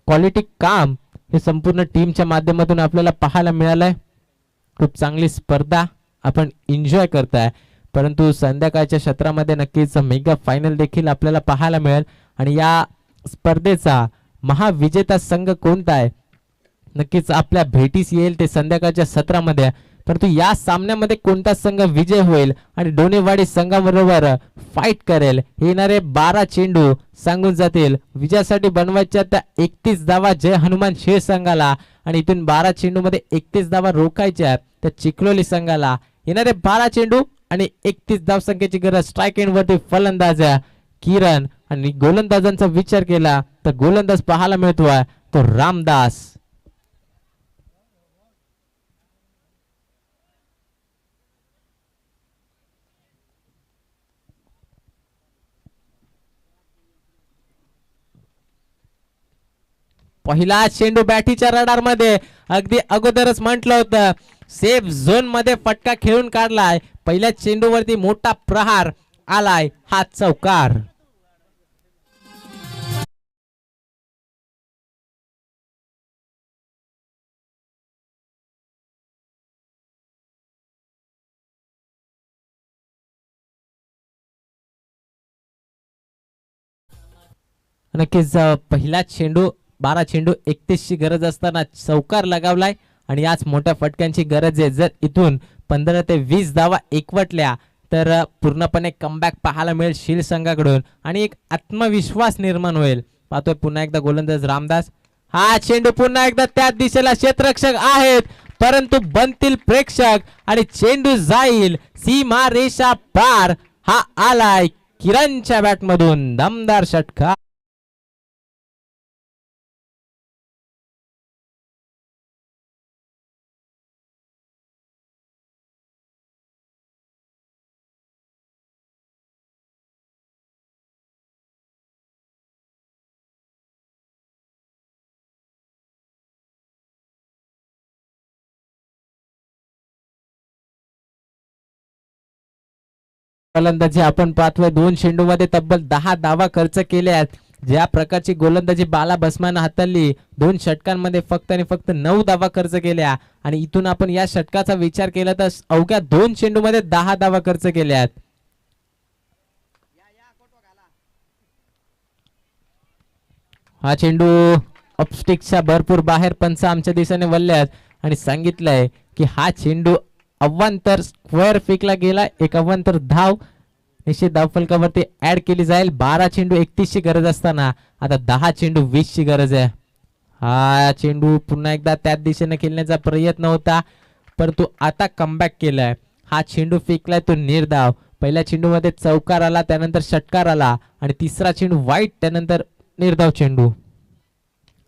क्वालिटी काम हे संपूर्ण टीमच्या माध्यमातून आपल्याला पाहायला मिळालंय. खूप चांगली स्पर्धा आपण एन्जॉय करताय, परंतु संध्याकाळच्या क्षेत्रामध्ये नक्कीच मेगा फायनल देखील आपल्याला पाहायला मिळेल. आणि या स्पर्धेचा महाविजेता संघ कोणता आहे नक्कीच आपल्या भेटीस येईल ते संध्याकाळच्या सत्रामध्ये. परंतु या सामन्यामध्ये कोणता संघ विजय होईल आणि डोनेवाडी संघाबरोबर फाईट करेल हे येणारे 12 चेंडू सांगून जातील. विजयासाठी बनवायच्या त्या 31 धावा जय हनुमान शेळ संघाला आणि इथून 12 चेंडू मध्ये 31 धावा रोखायच्या त्या चिखलोली संघाला. येणारे 12 चेंडू आणि 31 धावसंख्येची गरज. स्ट्राईक एंड वरती फलंदाज किरण आणि गोलंदाजांचा विचार केला तर गोलंदाज पाहायला मिळतोय तो रामदास. पहिला चेंडू बॅटीच्या रडार मध्ये अगदी अगोदरच म्हटलं होतं सेफ झोन मध्ये फटका खेळून काढलाय. पहिल्या चेंडूवरती मोठा प्रहार आलाय, हा चौकार. नक्कीच पहिला चेंडू 12 चेंडू 31 ची गरज असताना चौकार लगावलाय आणि याच मोठ्या फटक्यांची गरज आहे. जर इथून 15 ते 20 धावा एकवटल्या तर पूर्णपणे कमबॅक पाहायला मिळेल शील संघाकडून आणि एक आत्मविश्वास निर्माण होईल. पाहतोय पुन्हा एकदा गोलंदाज रामदास. हा चेंडू पुन्हा एकदा त्याच दिशेला क्षेत्ररक्षक आहेत, परंतु बनतील प्रेक्षक आणि चेंडू जाईल सीमा रेषा पार. हा आलाय किरणच्या बॅटमधून दमदार षटकार. गोलंदाजी आपण पाहतोय 2 चेंडूमध्ये तब्बल 10 धावा खर्च केल्या. ज्या प्रकारची गोलंदाजी बाला बसमानं हाताळली 2 षटकांमध्ये फक्त आणि फक्त 9 धावा खर्च केल्या आणि इथून आपण या षटकाचा विचार केला तर अवघ्या 2 चेंडूमध्ये 10 धावा खर्च केल्यात. हा चेंडू अपस्टिकच्या भरपूर बाहेर पंच आमच्या दिशेने वळल्यात आणि सांगितलंय की हा चेंडू अव्वंतर स्क्वेअर फेकला गेला. एक अव्वंतर धाव निश्चित धावफलकावरती ऍड केली जाईल. 12 चेंडू 31 ची गरज असताना आता 10 चेंडू 20 ची गरज आहे. हा चेंडू पुन्हा एकदा त्याच दिशेने खेळण्याचा प्रयत्न होता परंतु आता कमबॅक केलाय. हा चेंडू फेकलाय तो निर्धाव. पहिल्या चेंडूमध्ये चौकार आला त्यानंतर षटकार आला आणि तिसरा चेंडू वाईट त्यानंतर निर्धाव चेंडू.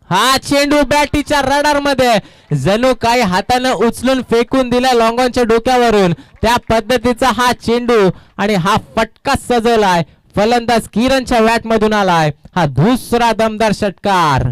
हा चेंडू बॅटीच्या रडार मध्ये जणू काही हाताने उचलून फेकून दिला लॉंगॉनच्या डोक्यावरून त्या पद्धतीचा हा चेंडू आणि हा फटका सजवलाय. फलंदाज किरणच्या बॅट मधून आलाय हा दुसरा दमदार षटकार.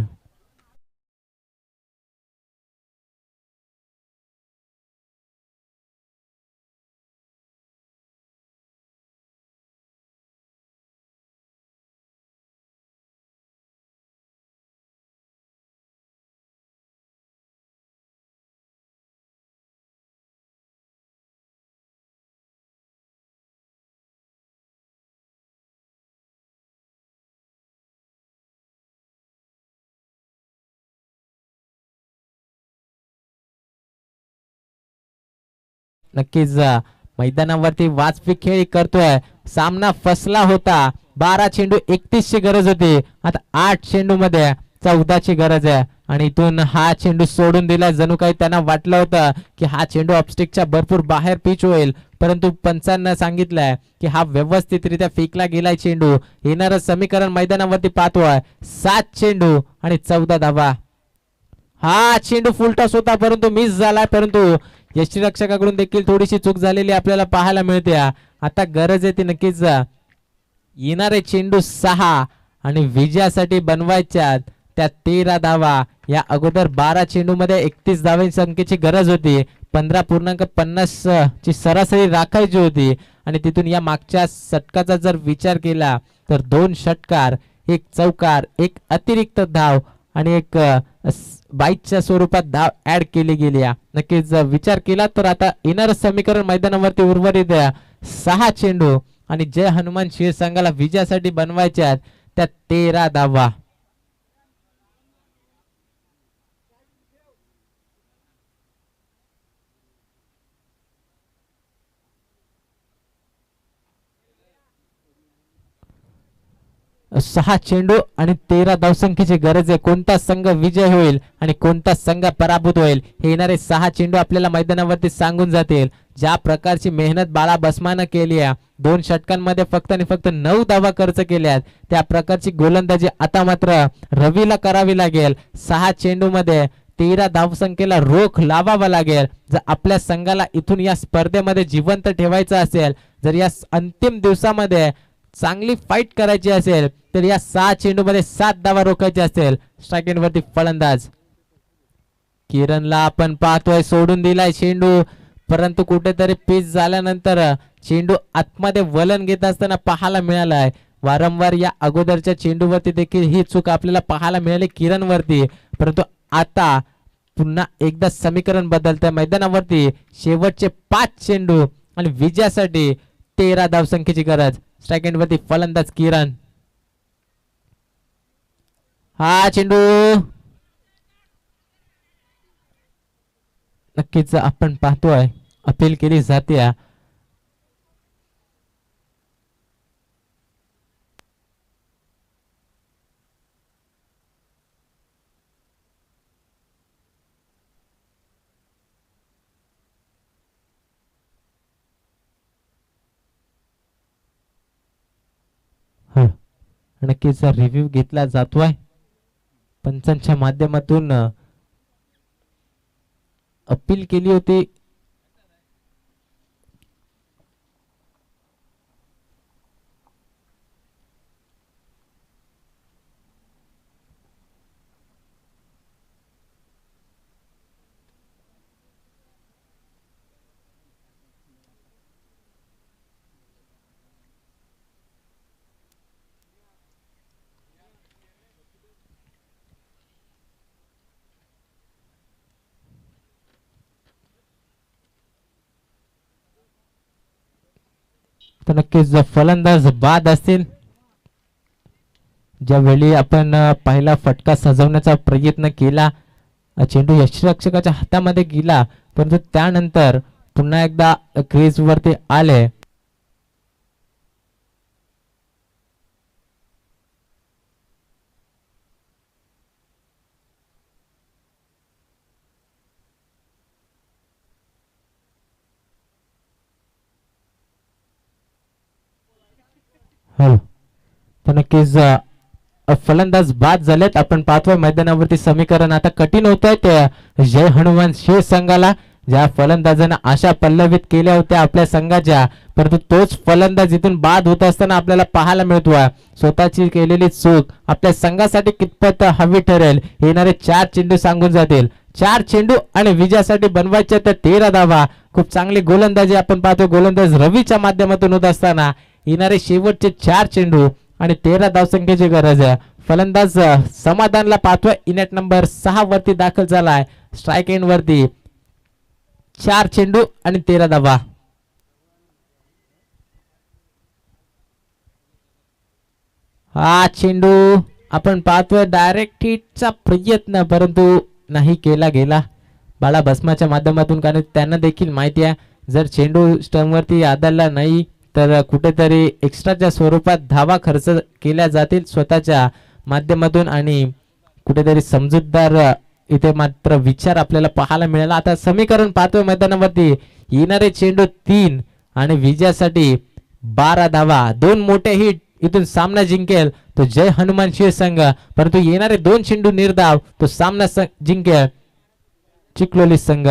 नक्कीच मैदानावरती वाजवी खेळ करतोय. सामना फसला होता. 12 चेंडू 31 ची गरज होती. आता 8 चेंडू मध्ये 14 ची गरज आहे आणि इथून हा चेंडू सोडून दिला. जणू काही त्यांना वाटलं होतं की हा चेंडू अपस्टिकच्या भरपूर बाहेर पिच होईल परंतु पंचांना सांगितलंय की हा व्यवस्थितरित्या फेकला गेलाय चेंडू. येणारं समीकरण मैदानावरती पाहतोय 7 चेंडू आणि 14 धावा. हा चेंडू फुलटॉस होता परंतु मिस झालाय परंतु यष्टीरक्षकाकडून देखील थोडीशी चूक झालेली आपल्याला पाहायला मिळते. आता गरज आहे ती नक्कीच येणारे चेंडू 6 आणि विजयासाठी बनवायच्या त्या 13 धावा. या अगोदर 12 चेंडू मध्ये 31 धावांची संख्येची गरज होती. 15.50 ची सरासरी राखायची होती आणि तिथून या मागच्या षटकाचा जर विचार केला तर 2 षटकार 1 चौकार 1 अतिरिक्त धाव आणि एक बाईकच्या स्वरूपात धाव ऍड केली गेली. नक्कीच विचार केला तर आता येणारं समीकरण मैदानावरती उर्वरित 6 चेंडू आणि जय हनुमान शिरसंघाला विजयासाठी बनवायच्या त्या 13 धावा. सहा चेंडू आणि 13 धावसंख्येची गरज आहे. कोणता संघ विजय होईल आणि कोणता संघ पराभूत होईल हे येणारे 6 चेंडू आपल्याला मैदानावरती सांगून जातील. ज्या प्रकारची मेहनत बाळा बसमानं केली आहे 2 षटकांमध्ये फक्त आणि फक्त 9 धावा खर्च केल्यात त्या प्रकारची गोलंदाजी आता मात्र रवीला करावी लागेल. 6 चेंडू मध्ये 13 धावसंख्येला रोख लावावा लागेल जर आपल्या संघाला इथून या स्पर्धेमध्ये जिवंत ठेवायचं असेल. जर या अंतिम दिवसामध्ये चांगली फाईट करायची असेल तर या 6 चेंडू मध्ये 7 धावा रोखायची असेल. स्ट्राइक एंड वरती फलंदाज किरणला आपण पाहतोय सोडून दिलाय चेंडू परंतु कुठेतरी पिच झाल्यानंतर चेंडू आतमध्ये वलन घेत असताना पाहायला मिळालाय. वारंवार या अगोदरच्या चेंडूवरती देखील ही चूक आपल्याला पाहायला मिळाली किरणवरती परंतु आता पुन्हा एकदा समीकरण बदलतंय. मैदानावरती शेवटचे 5 चेंडू आणि विजयासाठी 13 धावसंख्येची गरज. स्ट्राइक एंड वरती फलंदाज किरण. हा चेंडू नक्कीच आपण पाहतोय अपील केली जाते. नक्कीच रिव्ह्यू घेतला जातोय पंचांच्या माध्यमातून. अपील केली होती तर नक्कीच फलंदाज बाद असतील. ज्यावेळी आपण पहिला फटका सजवण्याचा प्रयत्न केला चेंडू यष्टिरक्षकाच्या हातामध्ये गेला परंतु त्यानंतर पुन्हा एकदा क्रीज वरती आले. हो तर नक्कीच फलंदाज बाद झालेत. आपण पाहतोय मैदानावरती समीकरण आता कठीण होत आहे ते जय हनुमान शिव संघाला. ज्या फलंदाजांना आशा पल्लवित केल्या होत्या आपल्या संघाच्या परंतु तोच फलंदाज इथून बाद होत असताना आपल्याला पाहायला मिळतोय. स्वतःची केलेली चूक आपल्या संघासाठी कितपत हवी ठरेल. येणारे 4 चेंडू सांगून जातील. 4 चेंडू आणि विजयासाठी बनवायचे तर 13 धावा. खूप चांगली गोलंदाजी आपण पाहतो गोलंदाज रवीच्या माध्यमातून होत असताना येणारे शेवटचे 4 चेंडू आणि 13 धावसंख्येची गरज आहे. फलंदाज समाधानला पाहतोय इनेट नंबर 6 वरती दाखल झालाय. स्ट्राइक एंड वरती 4 चेंडू आणि 13 धावा. हा चेंडू आपण पाहतोय डायरेक्ट हिटचा प्रयत्न परंतु नाही केला गेला बाळा भस्माच्या माध्यमातून कारण त्यांना देखील माहिती आहे जर चेंडू स्टंपवरती आदळला नाही तर कुठेतरी एक्स्ट्राच्या स्वरूपात धावा खर्च केल्या जातील स्वतःच्या माध्यमातून आणि कुठेतरी समजूतदार इथे मात्र विचार आपल्याला पाहायला मिळाला. आता समीकरण पाहतोय मैदानावरती येणारे चेंडू 3 आणि विजयासाठी 12 धावा. 2 मोठे हिट इथून सामना जिंकेल तो जय हनुमान शिव संघ परंतु येणारे 2 चेंडू निर्धाव तो सामना जिंकेल चिखलोली संघ.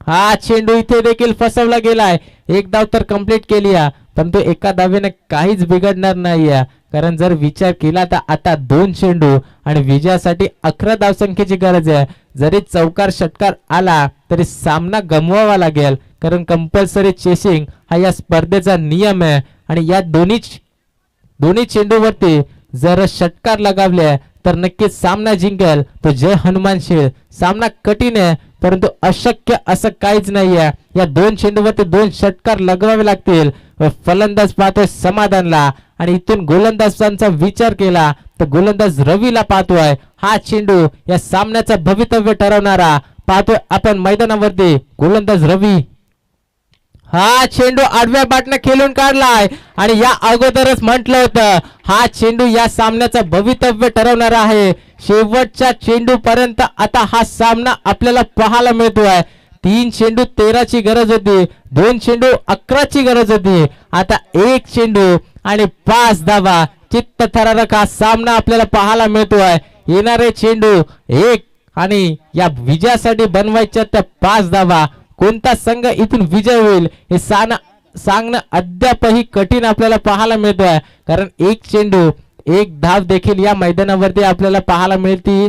हा चेंडू इथे देखील फसवला गेलाय. 1 धाव तर कंप्लीट केली आहे परंतु एका धावेने काहीच बिघडणार नाहीये कारण जर विचार केला तर आता 2 चेंडू आणि विजयासाठी 11 धावसंख्येची गरज आहे. जरी चौकार षटकार आला तरी सामना गमवावा लागेल कारण कंपल्सरी चेसिंग हा या स्पर्धेचा नियम आहे आणि या दोन्ही चेंडूवरती जर षटकार लगावले तर नक्कीच सामना जिंकेल तो जय हनुमान शिव. सामना कठीण आहे परंतु अशक्य असं काहीच नाहीये. या 2 चेंडूवरती 2 षटकार लगवावे लागतील. फलंदाज पाहतोय समाधानला आणि इथून गोलंदाजांचा विचार केला तर गोलंदाज रवीला पाहतोय. हा चेंडू या सामन्याचं भवितव्य ठरवणारा पाहतोय आपण मैदानावरती गोलंदाज रवी. हा चेंडू आडव्या बाटनं खेळून काढलाय आणि या अगोदरच म्हटलं होतं हा चेंडू या सामन्याचं भवितव्य ठरवणारा आहे. शेवटच्या चेंडू पर्यंत आता हा सामना आपल्याला पाहायला मिळतोय. 3 चेंडू 13 ची गरज होती. 2 चेंडू 11 ची गरज होती. आता 1 चेंडू आणि 5 धावा. चित्तथरारक हा सामना आपल्याला पाहायला मिळतोय. येणारे चेंडू 1 आणि या विजयासाठी बनवायच्या त्या 5 धावा. कोणता संघ इथून विजय होईल हे सांगणं अद्यापही कठीण आपल्याला पाहायला मिळतोय कारण 1 चेंडू 1 धाव देखील या मैदानावरती आपल्याला पाहायला मिळती.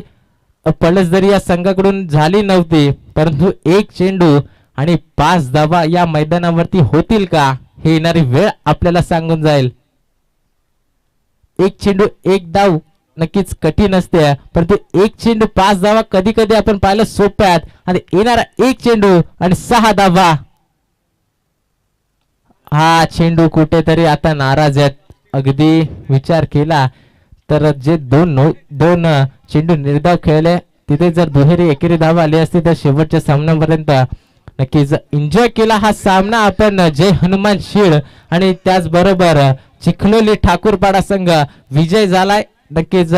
पलसदरी या संघाकडून झाली नव्हती परंतु 1 चेंडू आणि 5 धावा या मैदानावरती होतील का हे येणारी वेळ आपल्याला सांगून जाईल. 1 चेंडू 1 धाव नक्कीच कठीण असते परंतु 1 चेंडू 5 धावा कधी कधी आपण पाहिलं सोप्या आहेत आणि येणारा 1 चेंडू आणि 6 धावा. हा चेंडू कुठेतरी आता नाराज आहेत. अगदी विचार केला तर जे दोन चेंडू निर्धाव खेळले तिथे जर दुहेरी एकेरी धावा आली असती तर शेवटच्या सामन्यापर्यंत नक्कीच एन्जॉय केला हा सामना आपण जय हनुमान शिळ आणि त्याचबरोबर चिखलोली ठाकूरपाडा संघ विजय झालाय. नक्कीच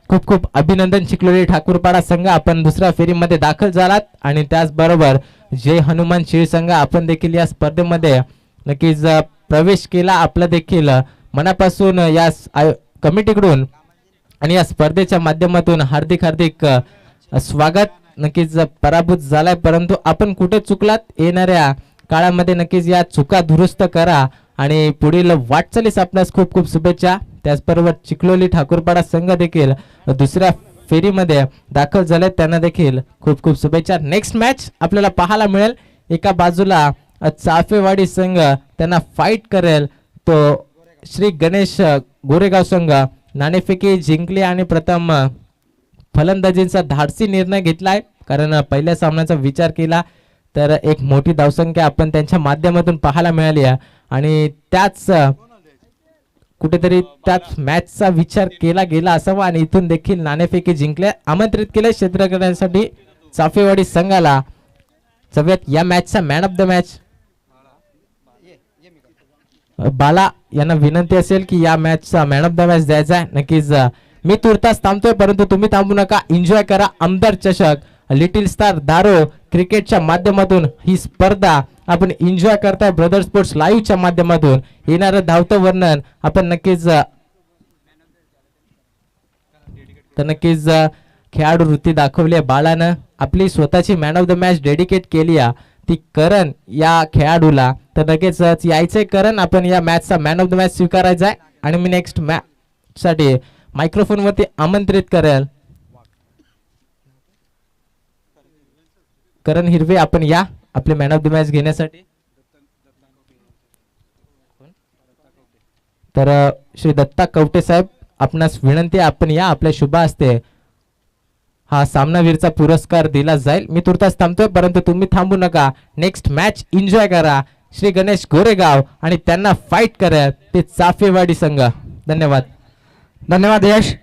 खूप खूप अभिनंदन चिखलोली ठाकूरपाडा संघ आपण दुसऱ्या फेरीमध्ये दाखल झालात आणि त्याचबरोबर जय हनुमान शिळ संघ आपण देखील या स्पर्धेमध्ये नक्कीच प्रवेश केला. आपलं देखील मनापासून या कमिटीकडून आणि या स्पर्धेच्या माध्यमातून हार्दिक हार्दिक स्वागत. नक्कीच पराभूत झालाय, परंतु आपण कुठे चुकलात, येणाऱ्या काळामध्ये नक्कीच या चुका दुरुस्त करा आणि पुढील वाटचालीस आपणास खूप खूप शुभेच्छा. त्याचबरोबर चिखलोली ठाकूरपाडा संघ देखील दुसऱ्या फेरीमध्ये दाखल झाले, त्यांना देखील खूप खूप शुभेच्छा. नेक्स्ट मॅच आपल्याला पाहायला मिळेल. एका बाजूला चाफेवाडी संघ त्यांना फाईट करेल, तो श्री गणेश गोरेगाव संघ नाणेफेकी जिंकली आणि प्रथम फलंदाजींचा धाडसी निर्णय घेतलाय. कारण पहिल्या सामन्याचा विचार केला तर एक मोठी धावसंख्या आपण त्यांच्या माध्यमातून पाहायला मिळाली आहे आणि त्याच कुठेतरी त्याच मॅचचा विचार केला गेला असावा आणि इथून देखील नाणेफेकी जिंकले. आमंत्रित केले क्षेत्र करण्यासाठी चाफेवाडी संघाला. सगळ्यात या मॅचचा मॅन ऑफ द मॅच बाला यांना विनंती असेल की या मॅचचा मॅन ऑफ द मॅच द्यायचा आहे. नक्कीच मी तुर्तास थांबतोय, परंतु तुम्ही थांबू नका. एन्जॉय करा आमदार चषक लिटिल स्टार दारो क्रिकेटच्या माध्यमातून ही स्पर्धा आपण एन्जॉय करताय. ब्रदर स्पोर्ट्स लाईव्हच्या माध्यमातून येणारं धावतं वर्णन आपण नक्कीच खेळाडू वृत्ती दाखवली आहे बाळानं. आपली स्वतःची man of the match dedicate केली आहे ती करण या खेळाडूला. तर नक्कीच यायचंय करण, आपण या मॅचचा मॅन ऑफ द मॅच स्वीकारायचा आहे आणि मी नेक्स्ट मॅच साठी मायक्रोफोन वरती आमंत्रित करेल करण हिरवे. आपण या आपले मॅन ऑफ द मॅच घेण्यासाठी. तर श्री दत्ता कवटे साहेब आपणास विनंती आहे, आपण या आपल्या शुभ हस्ते हा सामनावीरचा पुरस्कार दिला जाईल. मी तुर्तास थांबतोय, परंतु तुम्ही थांबू नका. नेक्स्ट मॅच एन्जॉय करा. श्री गणेश गोरेगाव आणि त्यांना फाईट करा ते चाफेवाडी संघ. धन्यवाद. धन्यवाद यश.